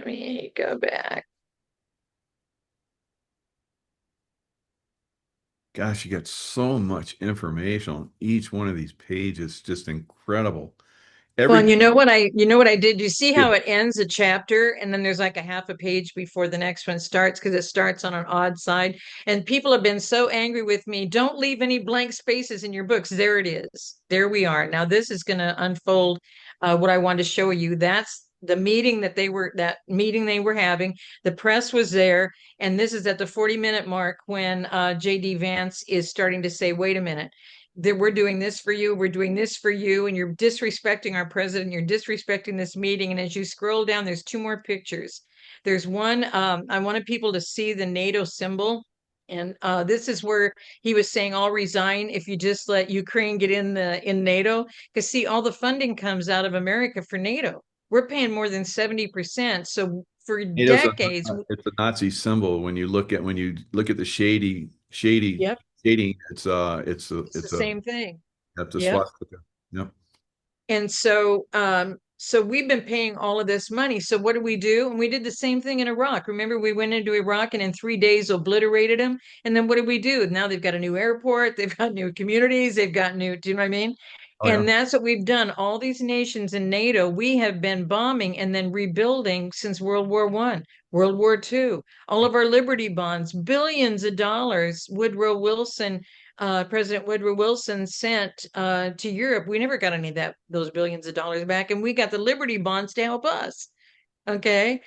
me go back. Gosh, you got so much information on each one of these pages. Just incredible. Well, Every and you know what I did? You see how page. it ends a chapter and then there's like a half a page before the next one starts because it starts on an odd side. And people have been so angry with me. Don't leave any blank spaces in your books. There it is. There we are. Now this is going to unfold what I wanted to show you. That's the meeting that meeting they were having. The press was there, and this is at the 40-minute mark when JD Vance is starting to say, "Wait a minute, that we're doing this for you, we're doing this for you, and you're disrespecting our president, you're disrespecting this meeting." And as you scroll down, there's two more pictures. There's one, I wanted people to see the NATO symbol. And this is where he was saying, "I'll resign if you just let Ukraine get in NATO." Because see, all the funding comes out of America for NATO. We're paying more than 70%. So for NATO's decades, it's a Nazi symbol. When you look at the shady yep, shading, it's the same thing. it's a Yep. swastika. Yep. And so we've been paying all of this money. So what do we do? And we did the same thing in Iraq. Remember, we went into Iraq and in 3 days obliterated them. And then what did we do? Now they've got a new airport, they've got new communities, they've got new, do you know what I mean? Oh yeah. And that's what we've done. All these nations in NATO, we have been bombing and then rebuilding since World War One, World War Two. All of our Liberty bonds, billions of dollars. President Woodrow Wilson sent to Europe. We never got any of those billions of dollars back, and we got the Liberty bonds to help us. Okay.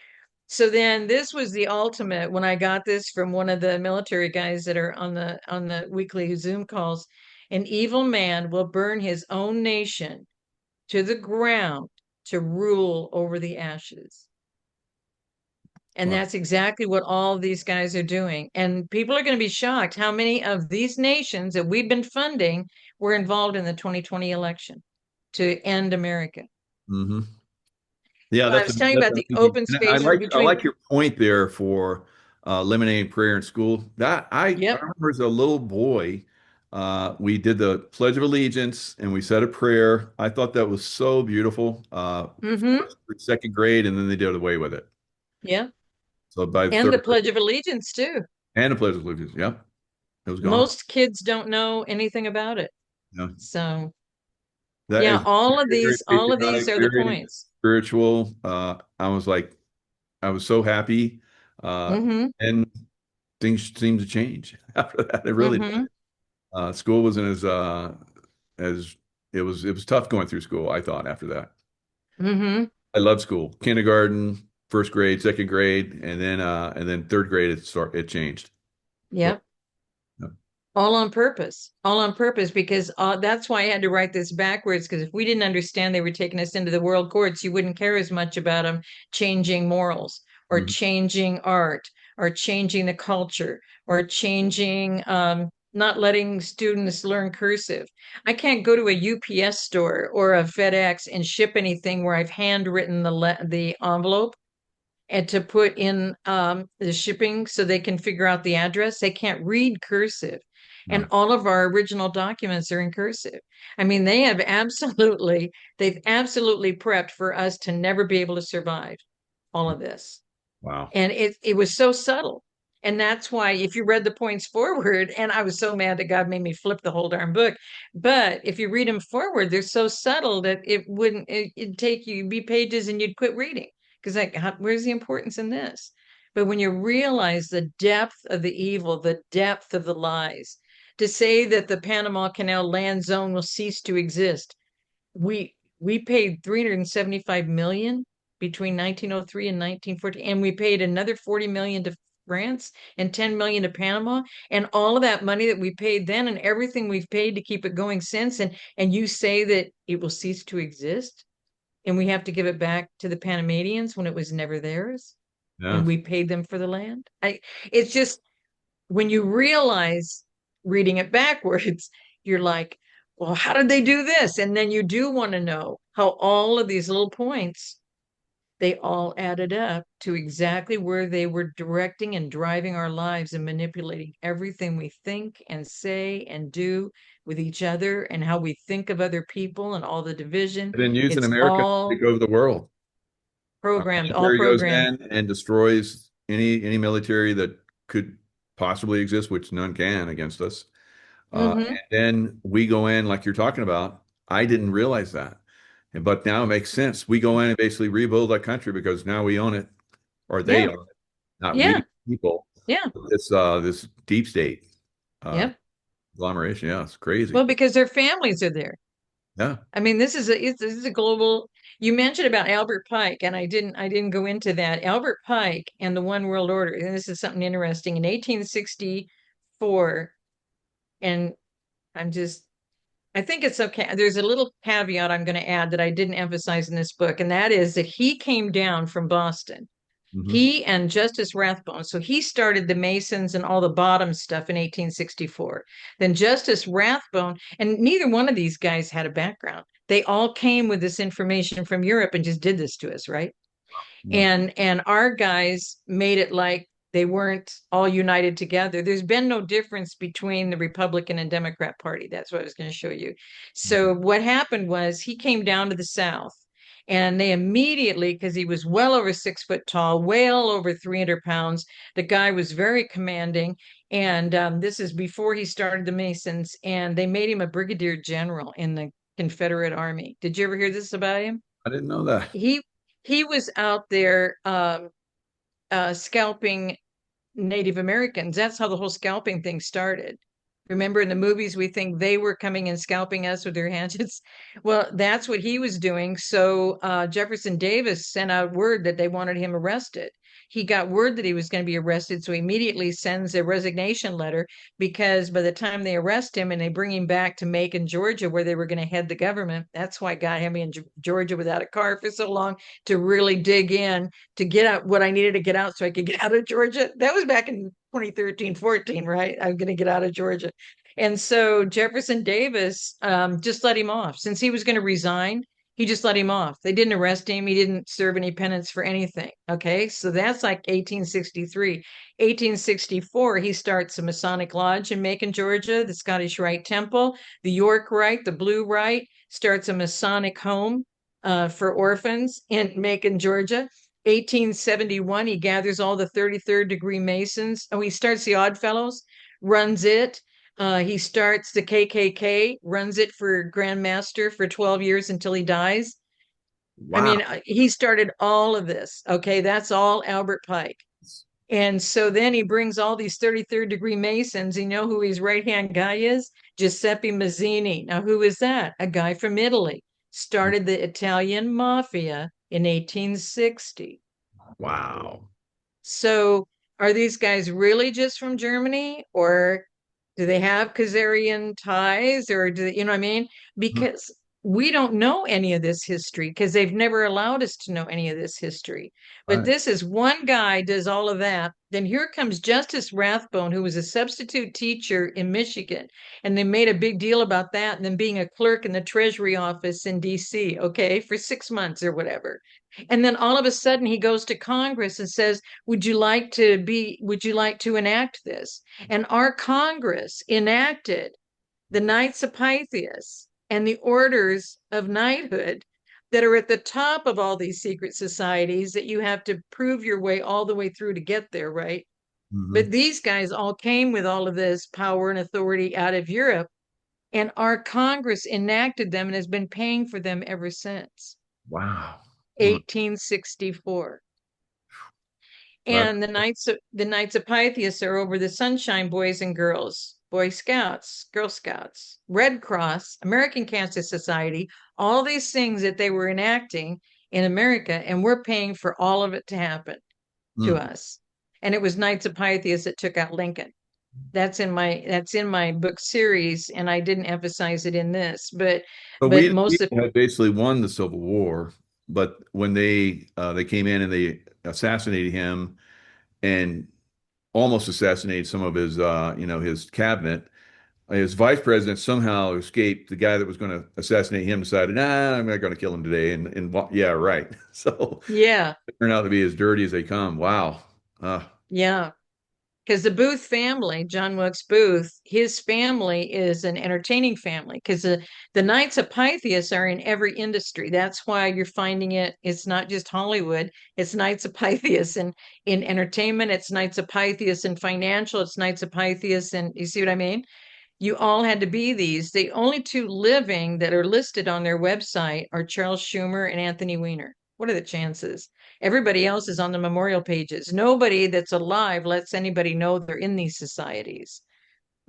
So then this was the ultimate when I got this from one of the military guys that are on the weekly Zoom calls. An evil man will burn his own nation to the ground to rule over the ashes. And Wow. that's exactly what all of these guys are doing. And people are going to be shocked how many of these nations that we've been funding were involved in the 2020 election to end America. Hmm. Yeah, So I was telling you that's about the amazing. open And I spaces like I between, like your point there for eliminating prayer in school. That I yep, remember as a little boy, we did the Pledge of Allegiance and we said a prayer. I thought that was so beautiful. mm-hmm, First, second grade, and then they did away with it. yeah, So by the and the third Pledge grade, of Allegiance too. and the Pledge of Allegiance, yep, it was gone. Most kids don't know anything about it. Yeah. So That yeah, is all of very, very these patriotic, are the very points. spiritual. I was so happy. Mm-hmm, And things seemed to change after that. It really did. mm-hmm, School wasn't as it was tough going through school, I thought, after that. mm-hmm, I loved school. Kindergarten, first grade, second grade, and then third grade it changed. So, yep. yeah. All on purpose, because that's why I had to write this backwards. Because if we didn't understand they were taking us into the world courts, you wouldn't care as much about them changing morals or Mhm. changing art or changing the culture or changing, not letting students learn cursive. I can't go to a UPS store or a FedEx and ship anything where I've handwritten the envelope and to put in the shipping so they can figure out the address. They can't read cursive. And Right. all of our original documents are in cursive. I mean, they've absolutely prepped for us to never be able to survive all of this. Wow. And it was so subtle. And that's why if you read the points forward, and I was so mad that God made me flip the whole darn book. But if you read them forward, they're so subtle that it'd take you, you'd be pages and you'd quit reading. Because like, where's the importance in this? But when you realize the depth of the evil, the depth of the lies, to say that the Panama Canal land zone will cease to exist. We paid 375 million between 1903 and 1940, and we paid another 40 million to France and 10 million to Panama, and all of that money that we paid then and everything we've paid to keep it going since, and you say that it will cease to exist and we have to give it back to the Panamanians when it was never theirs Yeah. and we paid them for the land. It's just when you realize reading it backwards, you're like, well, how did they do this? And then you do want to know how all of these little points, they all added up to exactly where they were directing and driving our lives and manipulating everything we think and say and do with each other and how we think of other people and all the division. And then using It's America to all take over the world. Our programmed, all military goes programmed. in and destroys any military that could possibly exist, which none can against us. Mm-hmm. And then we go in like you're talking about. I didn't realize that. But now it makes sense. We go in and basically rebuild that country because now we own it, or they Yeah. own it, not Yeah. we people. Yeah. This deep state uh, Yep. agglomeration. Yeah, it's crazy. Well, because their families are there. Yeah. I mean, this is a global. You mentioned about Albert Pike, and I didn't go into that. Albert Pike and the One World Order, and this is something interesting. In 1864, and I'm just I think it's okay. There's a little caveat I'm going to add that I didn't emphasize in this book, and that is that he came down from Boston. Hmm. He and Justice Rathbone. So he started the Masons and all the bottom stuff in 1864. Then Justice Rathbone, and neither one of these guys had a background. They all came with this information from Europe and just did this to us, right? Yeah. And our guys made it like they weren't all united together. There's been no difference between the Republican and Democrat Party. That's what I was going to show you. So what happened was he came down to the South and they immediately, because he was well over 6 foot tall, well over 300 pounds, the guy was very commanding. And this is before he started the Masons, and they made him a brigadier general in the Confederate Army. Did you ever hear this about him? I didn't know that. He he was out there scalping Native Americans. That's how the whole scalping thing started. Remember in the movies, we think they were coming and scalping us with their hatchets. Well, that's what he was doing. So Jefferson Davis sent out word that they wanted him arrested. He got word that he was going to be arrested, so he immediately sends a resignation letter because by the time they arrest him and they bring him back to Macon, Georgia, where they were going to head the government, that's why God had me in Georgia without a car for so long to really dig in to get out what I needed to get out so I could get out of Georgia. That was back in 2013, 14, right? I'm going to get out of Georgia. And so Jefferson Davis just let him off. Since he was going to resign, he just let him off. They didn't arrest him. He didn't serve any penance for anything. Okay. So that's like 1863. 1864, he starts a Masonic Lodge in Macon, Georgia, the Scottish Rite Temple, the York Rite, the Blue Rite, starts a Masonic home for orphans in Macon, Georgia. 1871, he gathers all the 33rd degree Masons. Oh, he starts the Odd Fellows, runs it. He starts the KKK, runs it for Grand Master for 12 years until he dies. I Wow. mean, he started all of this. Okay, that's all Albert Pike. And so then he brings all these 33rd degree Masons. You know who his right hand guy is? Giuseppe Mazzini. Now, who is that? A guy from Italy. Started the Italian mafia in 1860. Wow. So are these guys really just from Germany or do they have Khazarian ties or do they, you know what I mean? Because we don't know any of this history because they've never allowed us to know any of this history. But Right. this is one guy does all of that. Then here comes Justice Rathbone, who was a substitute teacher in Michigan, and they made a big deal about that. And then being a clerk in the Treasury office in D.C., okay, for 6 months or whatever. And then all of a sudden he goes to Congress and says, would you like to enact this? And our Congress enacted the Knights of Pythias and the orders of knighthood that are at the top of all these secret societies that you have to prove your way all the way through to get there, right? Hmm. But these guys all came with all of this power and authority out of Europe, and our Congress enacted them and has been paying for them ever since Wow. Well, 1864. that, And the Knights of Pythias are over the Sunshine Boys and Girls. Boy Scouts, Girl Scouts, Red Cross, American Cancer Society, all these things that they were enacting in America, and we're paying for all of it to happen to Mm. us. And it was Knights of Pythias that took out Lincoln. That's in my book series, and I didn't emphasize it in this, but But we most of had basically won the Civil War, but when they came in and they assassinated him and almost assassinated some of his his cabinet, his vice president somehow escaped. The guy that was going to assassinate him decided, nah, I'm not going to kill him today. And yeah, right. So yeah, it turned out to be as dirty as they come. Wow. Uh, yeah. Because the Booth family, John Wilkes Booth, his family is an entertaining family because the Knights of Pythias are in every industry. That's why you're finding it. It's not just Hollywood. It's Knights of Pythias in entertainment. It's Knights of Pythias in financial. It's Knights of Pythias. And you see what I mean? You all had to be these. The only two living that are listed on their website are Charles Schumer and Anthony Weiner. What are the chances? Everybody else is on the memorial pages. Nobody that's alive lets anybody know they're in these societies.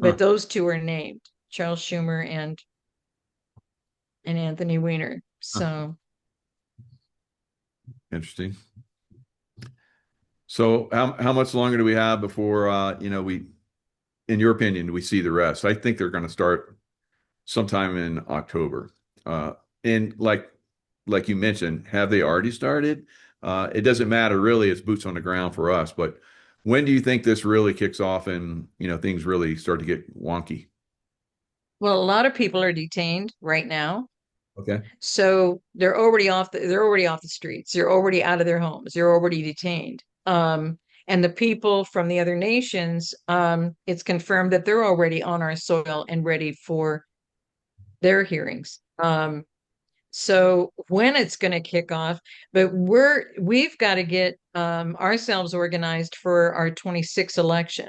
But huh. those two are named, Charles Schumer and Anthony Weiner. Huh. So Interesting. So how much longer do we have before in your opinion, do we see the rest? I think they're going to start sometime in October. And like you mentioned, have they already started? It doesn't matter really. It's boots on the ground for us. But when do you think this really kicks off and things really start to get wonky? well, a lot of people are detained right now. Okay. So they're already off the streets. They're already out of their homes. They're already detained. And the people from the other nations, it's confirmed that they're already on our soil and ready for their hearings. So when it's going to kick off, but we've got to get ourselves organized for our 26 election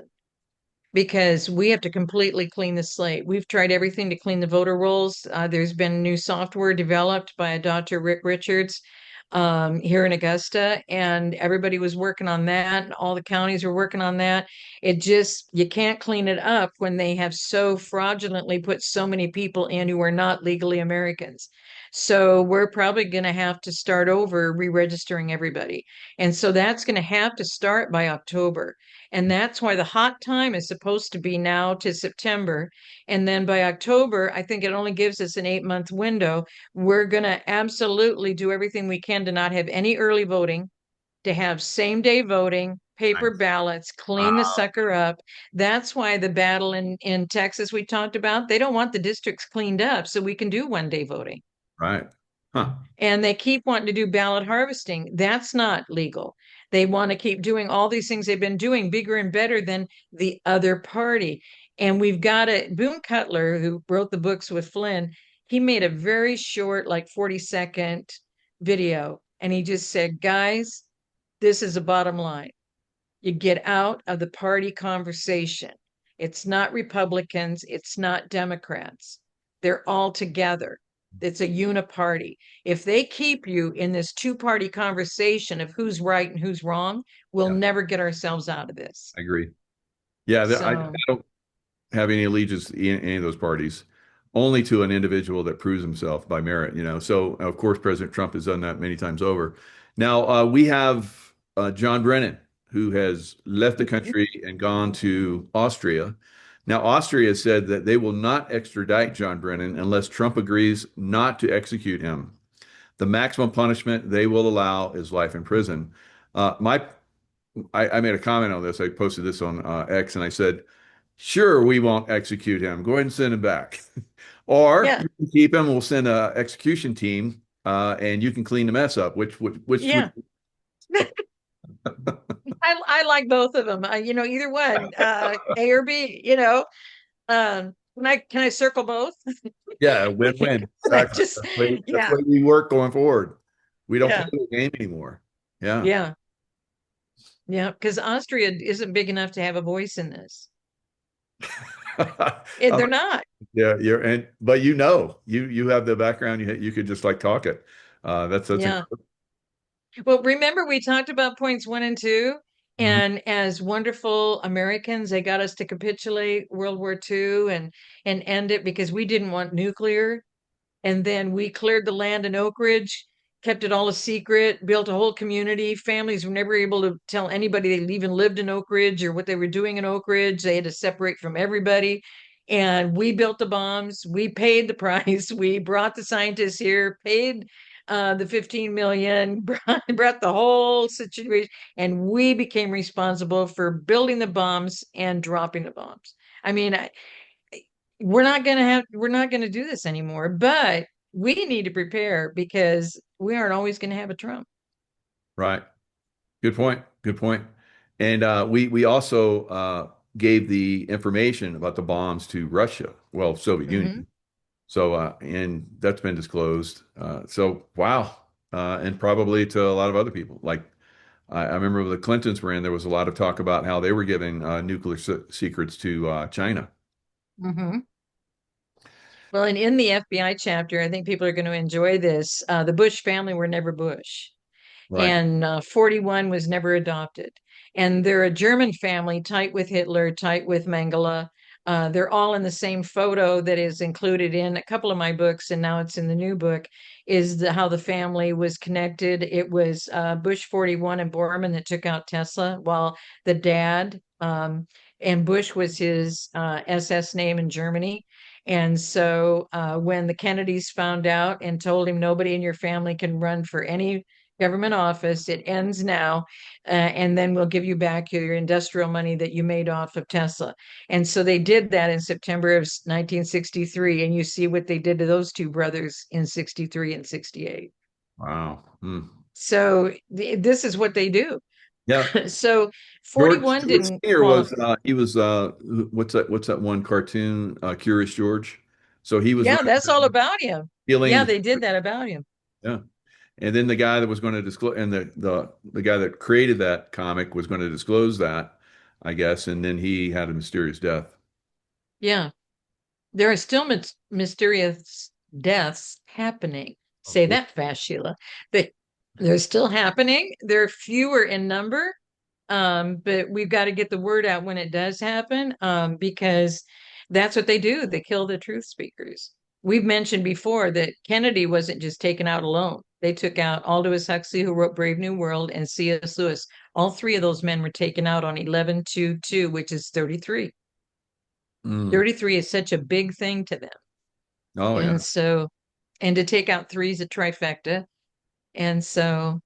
because we have to completely clean the slate. We've tried everything to clean the voter rolls. There's been new software developed by a Dr. Rick Richards here in Augusta, and everybody was working on that, and all the counties are working on that. You can't clean it up when they have so fraudulently put so many people in who are not legally Americans. So we're probably going to have to start over re-registering everybody. And so that's going to have to start by October. And that's why the hot time is supposed to be now to September. And then by October, I think it only gives us an 8-month window. We're going to absolutely do everything we can to not have any early voting, to have same day voting, paper Nice. ballots, clean the Wow. sucker up. That's why the battle in Texas we talked about, they don't want the districts cleaned up so we can do 1 day voting. Right. Huh. And they keep wanting to do ballot harvesting. That's not legal. They want to keep doing all these things they've been doing bigger and better than the other party. And we've got Boone Cutler, who wrote the books with Flynn, he made a very short, like 40-second video. And he just said, guys, this is a bottom line. You get out of the party conversation. It's not Republicans, it's not Democrats. They're all together. It's a uniparty. If they keep you in this two-party conversation of who's right and who's wrong, we'll Yeah, never get ourselves out of this. I agree. Yeah, I So, don't have any allegiance in any of those parties, only to an individual that proves himself by merit. So, of course, President Trump has done that many times over. Now, we have John Brennan, who has left the country and gone to Austria. Now, Austria said that they will not extradite John Brennan unless Trump agrees not to execute him. The maximum punishment they will allow is life in prison. I made a comment on this. I posted this on X, and I said, sure, we won't execute him. Go ahead and send him back. Or yeah, you can keep him. We'll send an execution team, and you can clean the mess up. Which yeah. I like both of them. Either one, A or B. Can I circle both? yeah, win-win. Like Exactly. just That's yeah, the way we work going forward. We don't play yeah, the game anymore. Yeah. yeah, yeah. Because Austria isn't big enough to have a voice in this. Uh, They're not. yeah, but you have the background. You could just like talk it. That's Yeah. incredible. Well, remember we talked about points 1 and 2, Mhm. And as wonderful Americans, they got us to capitulate World War II and end it because we didn't want nuclear. And then we cleared the land in Oak Ridge, kept it all a secret, built a whole community. Families were never able to tell anybody they even lived in Oak Ridge or what they were doing in Oak Ridge. They had to separate from everybody. And we built the bombs. We paid the price. We brought the scientists here, paid the 15 million, brought the whole situation, and we became responsible for building the bombs and dropping the bombs. I mean, we're not going to do this anymore, but we need to prepare because we aren't always going to have a Trump. Right. Good point. Good point. And we also gave the information about the bombs to Russia, well, Soviet Mm-hmm. Union. So and that's been disclosed. So wow, and probably to a lot of other people. Like I remember when the Clintons were in, there was a lot of talk about how they were giving nuclear secrets to China. Mm-hmm. Well, and in the FBI chapter, I think people are going to enjoy this. The Bush family were never Bush. Right. And 41 was never adopted. And they're a German family, tight with Hitler, tight with Mengele. They're all in the same photo that is included in a couple of my books, and now it's in the new book, is how the family was connected. It was Bush 41 and Borman that took out Tesla, while the dad, and Bush was his SS name in Germany. And so when the Kennedys found out and told him nobody in your family can run for any government office. It ends now, and then we'll give you back your industrial money that you made off of Tesla. And so they did that in September of 1963, and you see what they did to those two brothers in 63 and 68. Wow. Hmm. So this is what they do. Yeah. So George 41 didn't Senior was qualify. he was what's that one cartoon Curious George? So he was Yeah, that's all running, about him. stealing Yeah, the they did that about him. yeah. And then the guy that was going to disclose, and the guy that created that comic was going to disclose that, I guess, and then he had a mysterious death. Yeah. There are still mysterious deaths happening. Say Okay. that fast, Sheila. They, they're still happening. They're fewer in number, but we've got to get the word out when it does happen, because that's what they do. They kill the truth speakers. We've mentioned before that Kennedy wasn't just taken out alone. They took out Aldous Huxley, who wrote Brave New World, and C.S. Lewis. All three of those men were taken out on 11/2/2, which is 33. Mm. 33 is such a big thing to them. Oh yeah. And so, and to take out three is a trifecta. And so,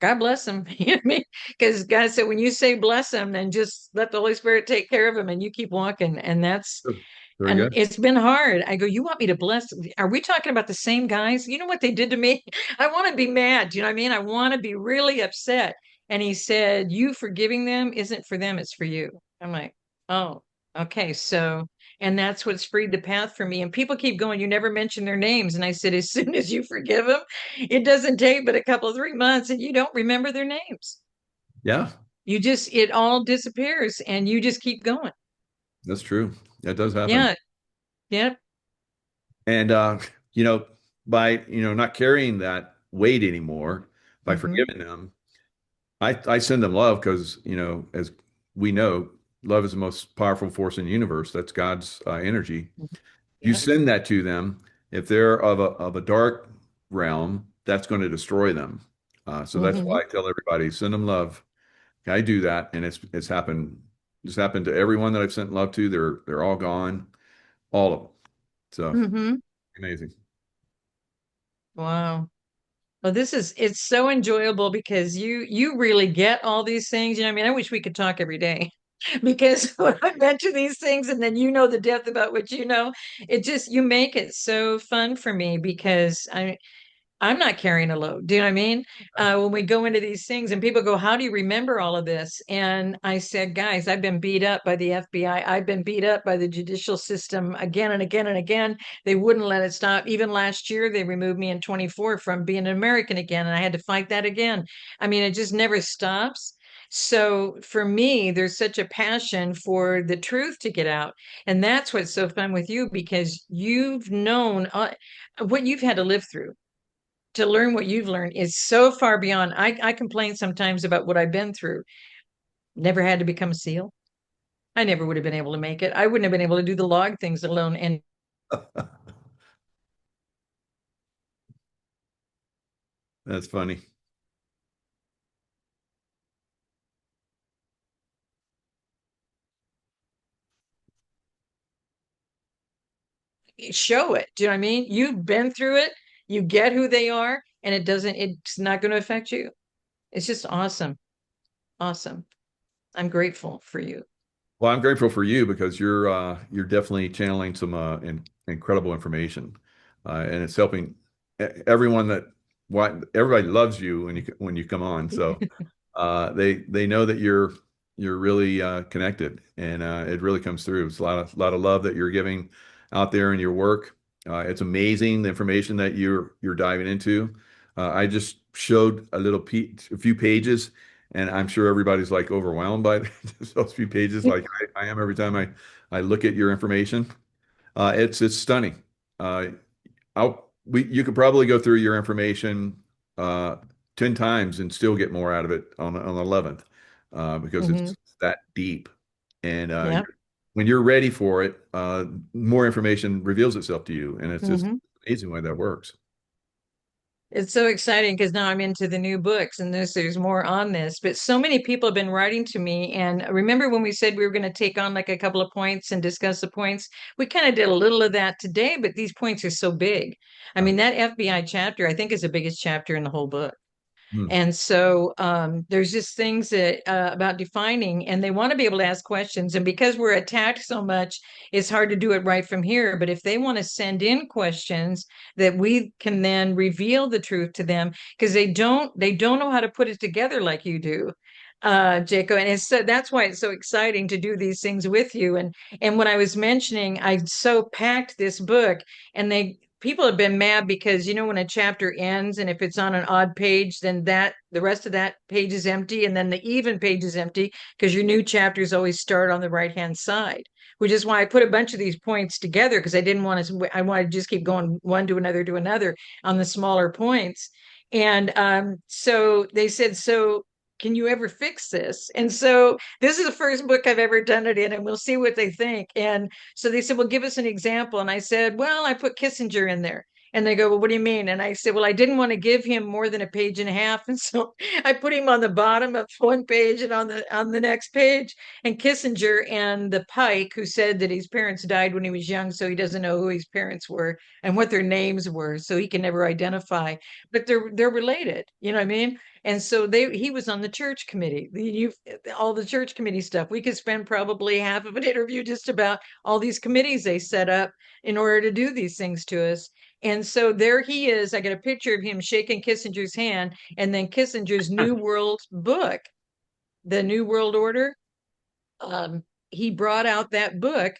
God bless them. You know what I mean? Because God said, when you say bless them, then just let the Holy Spirit take care of them and you keep walking. And that's, Good. Very and good. it's been hard. I go, you want me to bless? Are we talking about the same guys? You know what they did to me? I want to be mad. You know what I mean? I want to be really upset. And he said, you forgiving them isn't for them, it's for you. I'm like, oh, okay. So, and that's what's freed the path for me. And people keep going, you never mention their names. And I said, as soon as you forgive them, it doesn't take but a couple of 3 months and you don't remember their names. Yeah, You just, it all disappears and you just keep going. that's true. That does happen. Yeah. Yeah. And by not carrying that weight anymore, by Mm-hmm. forgiving them, I send them love because as we know, love is the most powerful force in the universe. That's God's energy. You Yep. send that to them. If they're of a dark realm, that's going to destroy them. So that's Mm-hmm. why I tell everybody, send them love. I do that, and it's happened. It's happened to everyone that I've sent love to. They're all gone, all of them. So Mm-hmm. amazing. Wow. Well, it's so enjoyable because you really get all these things. You know, I mean, I wish we could talk every day because when I mention these things and then you know the depth about what you know, it just you make it so fun for me because I'm not carrying a load. Do you know what I mean? When we go into these things and people go, how do you remember all of this? And I said, guys, I've been beat up by the FBI. I've been beat up by the judicial system again and again and again. They wouldn't let it stop. Even last year, they removed me in 24 from being an American again. And I had to fight that again. I mean, it just never stops. So for me, there's such a passion for the truth to get out. And that's what's so fun with you because you've known what you've had to live through to learn what you've learned is so far beyond. I complain sometimes about what I've been through. never had to become a SEAL. I never would have been able to make it. I wouldn't have been able to do the log things alone. And That's funny. show it. Do you know what I mean? You've been through it. You get who they are, and it's not going to affect you. It's just awesome. Awesome. I'm grateful for you. Well, I'm grateful for you because you're definitely channeling some incredible information, and it's helping everyone that everybody loves you when you come on. So they know that you're really connected, and it really comes through. It's a lot of love that you're giving out there in your work. It's amazing the information that you're diving into. I just showed a few pages, and I'm sure everybody's like overwhelmed by those few pages, like I am every time I look at your information. It's stunning. You could probably go through your information uh, 10 times and still get more out of it on the 11th because Hmm. it's that deep. And Yeah. when you're ready for it, more information reveals itself to you. And it's just Hmm. amazing way that works. It's so exciting because now I'm into the new books and there's more on this. But so many people have been writing to me. And remember when we said we were going to take on like a couple of points and discuss the points? We kind of did a little of that today, but these points are so big. I Uh, mean, that FBI chapter, I think, is the biggest chapter in the whole book. hmm. And so there's just things that about defining, and they want to be able to ask questions. And because we're attacked so much, it's hard to do it right from here. But if they want to send in questions that we can then reveal the truth to them, because they don't know how to put it together like you do, Jaco. And it's so that's why it's so exciting to do these things with you. And when I was mentioning, I so packed this book, and they people have been mad because when a chapter ends and if it's on an odd page, then that the rest of that page is empty, and then the even page is empty because your new chapters always start on the right hand side, which is why I put a bunch of these points together, because I wanted to just keep going one to another on the smaller points. And so they said, so can you ever fix this? And so this is the first book I've ever done it in, and we'll see what they think. And so they said, well, give us an example. And I said, well, I put Kissinger in there. And they go, well, what do you mean? And I said, well, I didn't want to give him more than a page and a half. And so I put him on the bottom of one page and on the next page. And Kissinger and the Pike, who said that his parents died when he was young, so he doesn't know who his parents were and what their names were, so he can never identify. But they're related, you know what I mean? And so he was on the church committee, all the church committee stuff. We could spend probably half of an interview just about all these committees they set up in order to do these things to us. And so there he is. I got a picture of him shaking Kissinger's hand, and then Kissinger's New World book, The New World Order. He brought out that book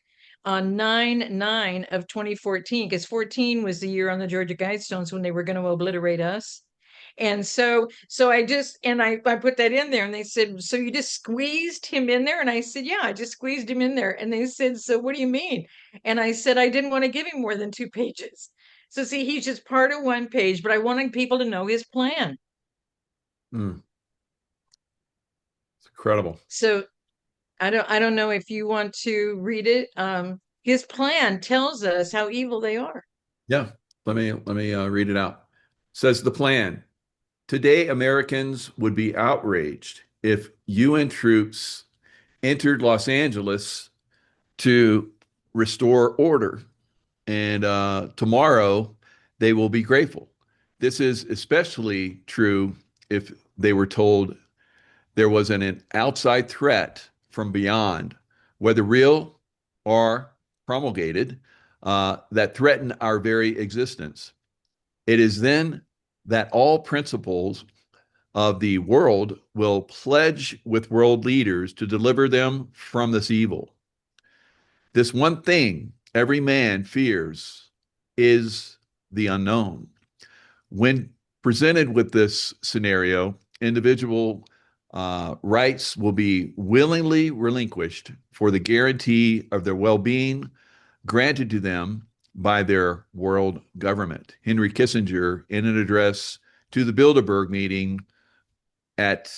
on 9/9 of 2014, because 14 was the year on the Georgia Guidestones when they were going to obliterate us. And so I put that in there, and they said, so you just squeezed him in there? And I said, yeah, I just squeezed him in there. And they said, so what do you mean? And I said, I didn't want to give him more than 2 pages. So see, he's just part of one page, but I wanted people to know his plan. Mm, it's incredible. So I don't know if you want to read it. His plan tells us how evil they are. Yeah, let me read it out. Says the plan. Today, Americans would be outraged if UN troops entered Los Angeles to restore order. And tomorrow, they will be grateful. This is especially true if they were told there was an outside threat from beyond, whether real or promulgated, that threatened our very existence. It is then that all principles of the world will pledge with world leaders to deliver them from this evil. This one thing every man fears is the unknown. When presented with this scenario, individual rights will be willingly relinquished for the guarantee of their well being granted to them by their world government. Henry Kissinger, in an address to the Bilderberg meeting at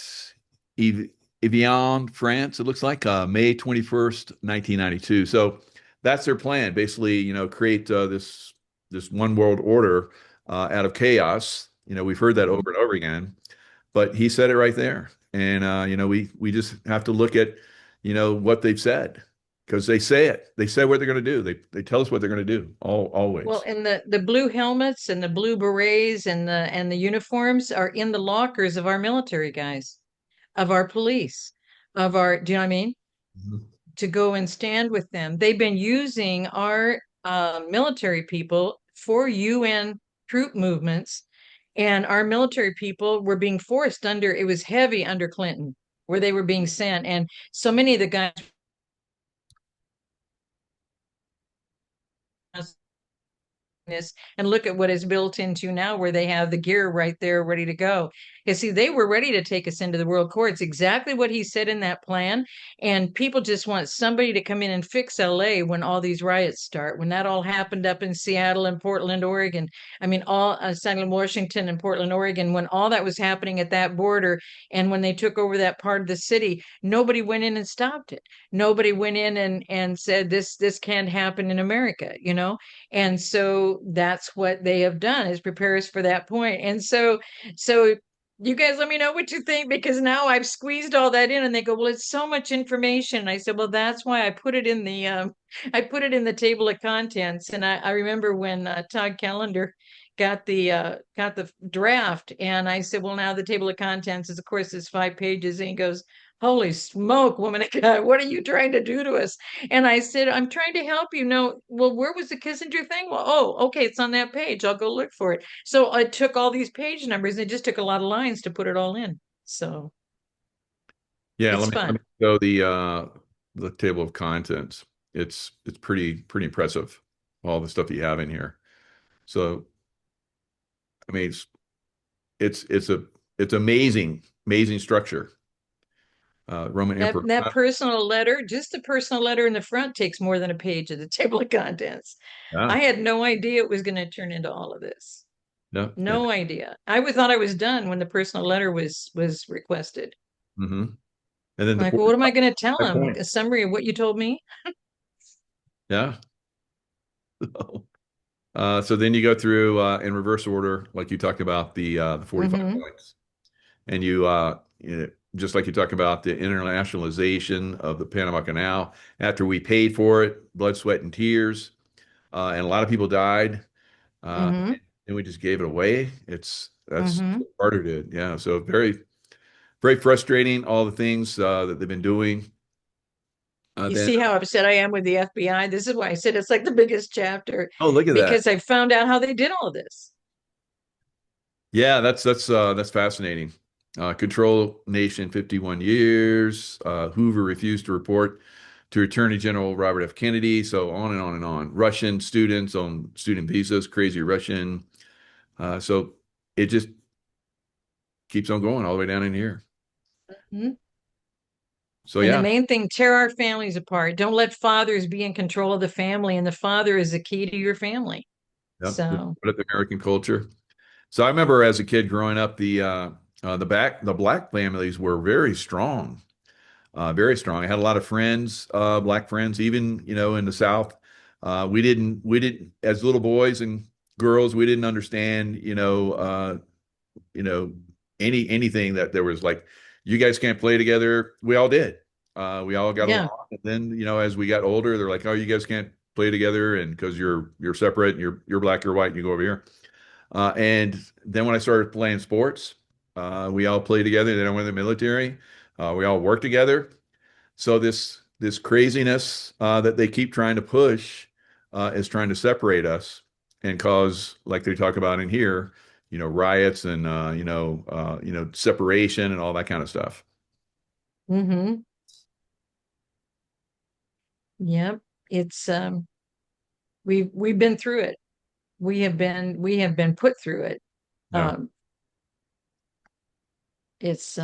Evian, France. It looks like May 21st, 1992. So that's their plan. Basically, create this one world order out of chaos. We've heard that over and over again, but he said it right there. And we just have to look at what they've said because they say it. They say what they're going to do. They tell us what they're going to do Well, always. and the blue helmets and the blue berets and the uniforms are in the lockers of our military guys, of our police, of our, do you know what I mean? Mhm. To go and stand with them. They've been using our military people for UN troop movements, and our military people were being forced under, it was heavy under Clinton, where they were being sent. And so many of the guys and look at what is built into now where they have the gear right there ready to go. You see, they were ready to take us into the world courts, exactly what he said in that plan. And people just want somebody to come in and fix LA when all these riots start, when that all happened up in Seattle and Portland, Oregon. I mean, all Seattle, Washington and Portland, Oregon, when all that was happening at that border, and when they took over that part of the city, nobody went in and stopped it. Nobody went in and said this can't happen in America, you know. And so that's what they have done, is prepare us for that point. And so you guys let me know what you think, because now I've squeezed all that in. And they go, well, it's so much information. And I said, well, that's why I put it in the I put it in the table of contents. And I remember when Todd Callender got the draft, and I said, well, now the table of contents is, of course, is 5 pages. And he goes, holy smoke, woman of God, what are you trying to do to us? And I said, I'm trying to help you. No, well, where was the Kissinger thing? Well, oh, okay, it's on that page. I'll go look for it. So I took all these page numbers, and it just took a lot of lines to put it all in. So Yeah, it's let me fun. go the table of contents. It's pretty impressive, all the stuff you have in here. So I mean, it's it's a it's amazing structure. Roman Emperor. That personal letter, just the personal letter in the front takes more than a page of the table of contents. Yeah, I had no idea it was going to turn into all of this. yeah, No idea. I would thought I was done when the personal letter was requested. hmm And then I'm the like, well, what am I going to tell 45 him? A points. summary of what you told me? Yeah. So then you go through in reverse order, like you talked about the 45 Mm-hmm. points, and just like you talk about the internationalization of the Panama Canal. After we paid for it, blood, sweat, and tears, and a lot of people died, uh, Mm-hmm. and we just gave it away. That's Mm-hmm. what Carter did. Yeah. So very frustrating. All the things that they've been doing. You Then see how upset I am with the FBI? This is why I said it's like the biggest chapter, oh, look at that. because I found out how they did all of this. Yeah, that's fascinating. Control nation 51 years. Hoover refused to report to Attorney General Robert F. Kennedy. So on and on and on. Russian students on student visas, crazy Russian. So it just keeps on going all the way down in here. Mhm. So And the yeah, main thing, tear our families apart. Don't let fathers be in control of the family, and the father is the key to your family. yep, just So, put up the American culture. So I remember as a kid growing up, the black families were very strong. Very strong. I had a lot of friends, black friends, even in the South. We didn't as little boys and girls, we didn't understand, you know, anything that there was like, you guys can't play together. We all did. We all got yeah. along. And then, as we got older, they're like, oh, you guys can't play together, and because you're separate, and you're black, you're white, and you go over here. And then when I started playing sports, we all played together. Then I went in the military. We all worked together. So this craziness that they keep trying to push is trying to separate us and cause, like they talk about in here, riots and separation and all that kind of stuff. Mm-hmm. Yep. It's we've been through it. We have been put through it. Yeah, Um, it's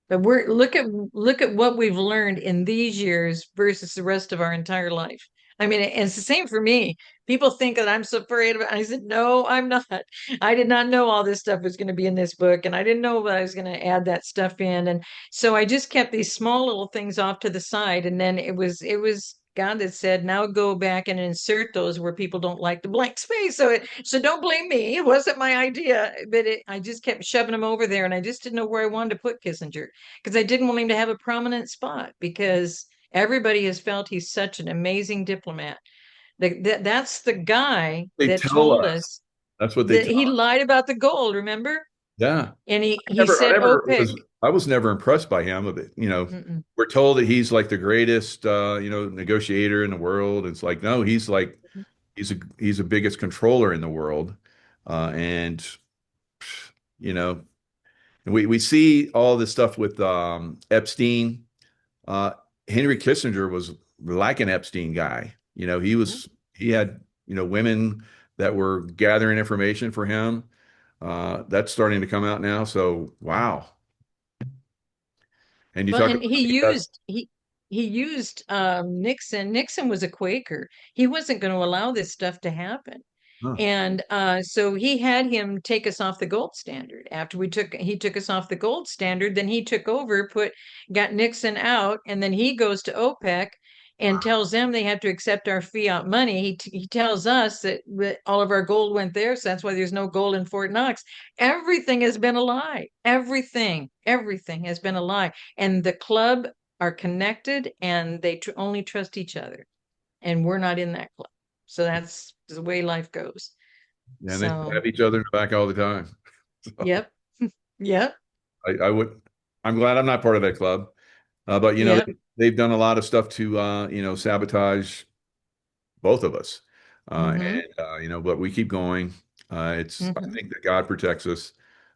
but look at what we've learned in these years versus the rest of our entire life. I mean, it's the same for me. People think that I'm so afraid of it. I said, no, I'm not. I did not know all this stuff was going to be in this book, and I didn't know that I was going to add that stuff in. And so I just kept these small little things off to the side. And then it was God that said, now go back and insert those where people don't like the blank space. So don't blame me. It wasn't my idea, but I just kept shoving them over there, and I just didn't know where I wanted to put Kissinger because I didn't want him to have a prominent spot because everybody has felt he's such an amazing diplomat. That's the guy They that tell told us. us That's what they that tell he us. lied about the gold, remember? Yeah. And he I said never OPEC. I was never impressed by him of it. Mm-mm. We're told that he's like the greatest, negotiator in the world. It's like, no, he's like, he's the biggest controller in the world. And, you know, and we see all this stuff with Epstein. Uh, Henry Kissinger was like an Epstein guy. He had, women that were gathering information for him. That's starting to come out now. So, wow. And you Well, talk and about, he used Nixon. Nixon was a Quaker. He wasn't going to allow this stuff to happen. huh, And so he had him take us off the gold standard. After he took us off the gold standard, then he took over, got Nixon out, and then he goes to OPEC and tells them they have to accept our fiat money. He tells us that all of our gold went there, so that's why there's no gold in Fort Knox. Everything has been a lie. Everything has been a lie. And the club are connected, and they only trust each other. And we're not in that club. So that's the way life goes. and they So, stab each other in the back all the time. So yep, yep, I would, I'm glad I'm not part of that club. But yep. they've done a lot of stuff to, sabotage both of us. Mm-hmm, But we keep going. I mm-hmm. think that God protects us,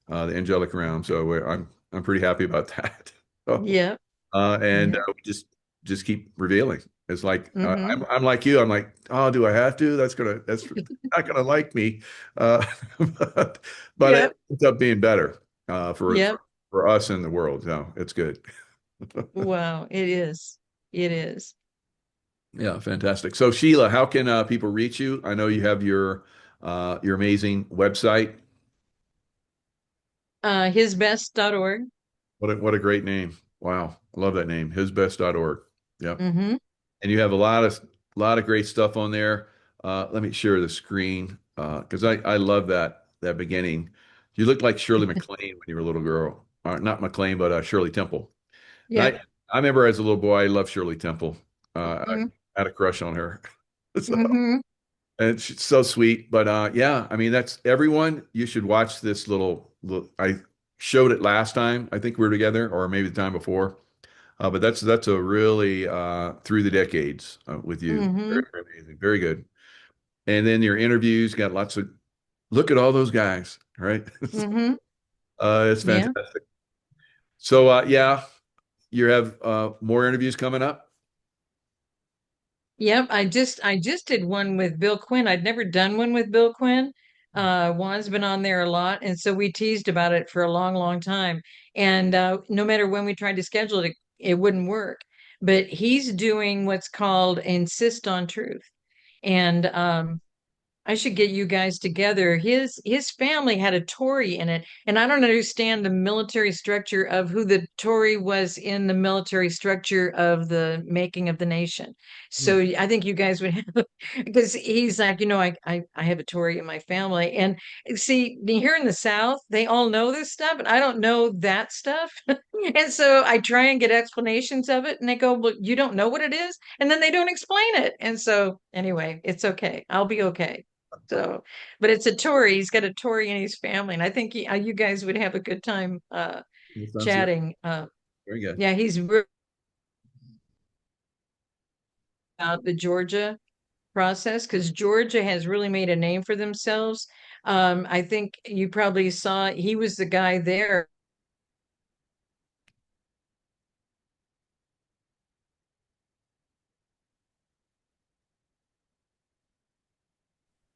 the angelic realm. So I'm pretty happy about that. So, Yep, yep. we just keep revealing. It's like Mm-hmm. I'm like you. I'm like, oh, do I have to? That's not gonna like me, uh, but it Yep, ends up being better yep. for us in the world. So it's good. Wow, it is. It is. Yeah, fantastic. So Sheila, how can people reach you? I know you have your amazing website. Hisbest.org. What a great name. Wow. I love that name. Hisbest.org. Yep. Mm-hmm. And you have a lot of great stuff on there. Let me share the screen because I love that beginning. You looked like Shirley MacLaine when you were a little girl. Not MacLaine, but Shirley Temple. And Yep. I remember as a little boy, I loved Shirley Temple. I Mm-hmm. had a crush on her. So, Mm-hmm. and she's so sweet. But yeah, I mean, that's everyone. You should watch this little. I showed it last time. I think we were together, or maybe the time before. But that's a really through the decades with you. Mm-hmm. Very, very amazing. Very good. And then your interviews got lots of look at all those guys, right? Mm-hmm. It's Yeah. fantastic. So yeah, you have more interviews coming up. Yep, I just did one with Bill Quinn. I'd never done one with Bill Quinn. Juan's been on there a lot, and so we teased about it for a long, long time. And no matter when we tried to schedule it, it wouldn't work. But he's doing what's called Insist on Truth. And I should get you guys together. His family had a Tory in it, and I don't understand the military structure of who the Tory was in the military structure of the making of the nation. Hmm. So I think you guys would have because he's like, I have a Tory in my family, and see, here in the South, they all know this stuff, and I don't know that stuff, and so I try and get explanations of it, and they go, "Well, you don't know what it is," and then they don't explain it, and so anyway, it's okay. I'll be okay. So, but it's a Tory. He's got a Tory in his family, and I think you guys would have a good time That sounds good. chatting. Very good. Yeah, he's really about the Georgia process because Georgia has really made a name for themselves. I think you probably saw he was the guy there.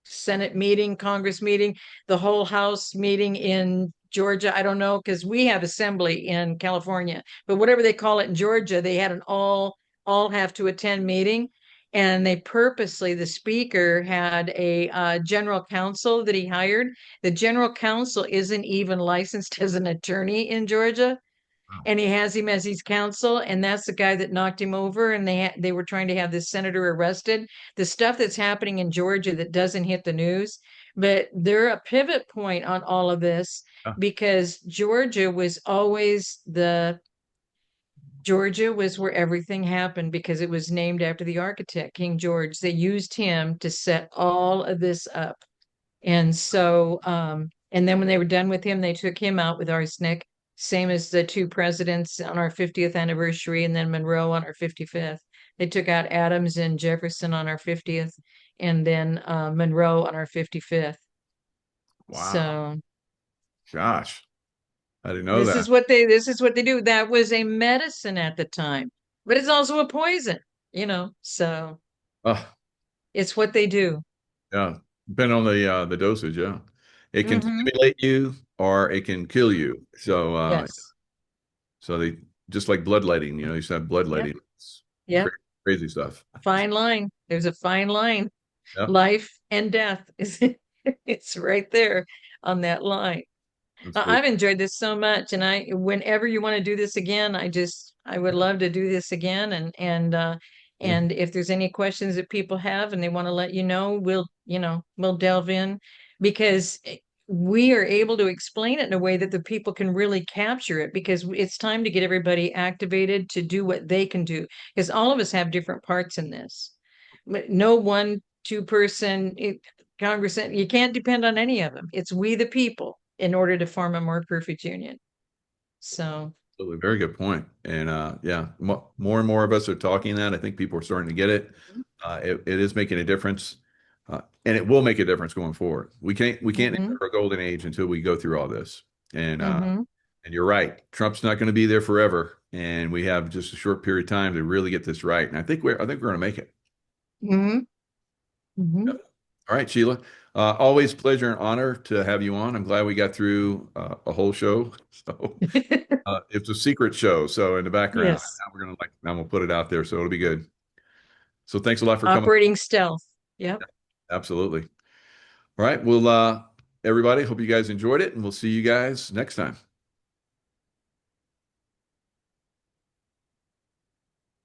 Senate meeting, Congress meeting, the whole House meeting in Georgia. I don't know because we have assembly in California, but whatever they call it in Georgia, they had an all have to attend meeting. and they purposely, the speaker had a general counsel that he hired. The general counsel isn't even licensed as an attorney in Georgia, and he has him as his counsel, and that's the guy that knocked him over. And they were trying to have this senator arrested. The stuff that's happening in Georgia that doesn't hit the news, but they're a pivot point on all of this Yeah. because Georgia was where everything happened because it was named after the architect, King George. They used him to set all of this up. And so, and then when they were done with him, they took him out with arsenic, same as the two presidents on our 50th anniversary, and then Monroe on our 55th. They took out Adams and Jefferson on our 50th, and then Monroe on our 55th. Wow. So Gosh, I didn't know that. this is what they do. That was a medicine at the time, but it's also a poison, so Oh, it's what they do. yeah. Depending on the dosage, yeah. It can Hmm. stimulate you or it can kill you. Yes. So they just like bloodletting, you used to have Yep. bloodletting. It's Yep. crazy stuff. Fine line. There's a fine line. Yep, Life and death is it's right there on that line. absolutely. I've enjoyed this so much, and whenever you want to do this again, I would love to do this again, and if there's any questions that people have and they want to let you know, we'll delve in because we are able to explain it in a way that the people can really capture it because it's time to get everybody activated to do what they can do because all of us have different parts in this. But no one, two-person congressman, you can't depend on any of them. It's we the people in order to form a more perfect union. So, Absolutely. Very good point. And yeah, more and more of us are talking that. I think people are starting to get it. It is making a difference. And it will make a difference going forward. We can't mhm, enter a golden age until we go through all this. mhm, And you're right. Trump's not going to be there forever. And we have just a short period of time to really get this right. And I think we're going to make it. mhm, mhm. Yep. All right, Sheila. Always pleasure and honor to have you on. I'm glad we got through a whole show. So it's a secret show. So in the background, Yes. now we'll put it out there. So it'll be good. So thanks a lot for coming. Operating stealth. Yep. Absolutely. All right. Well, everybody, hope you guys enjoyed it, and we'll see you guys next time.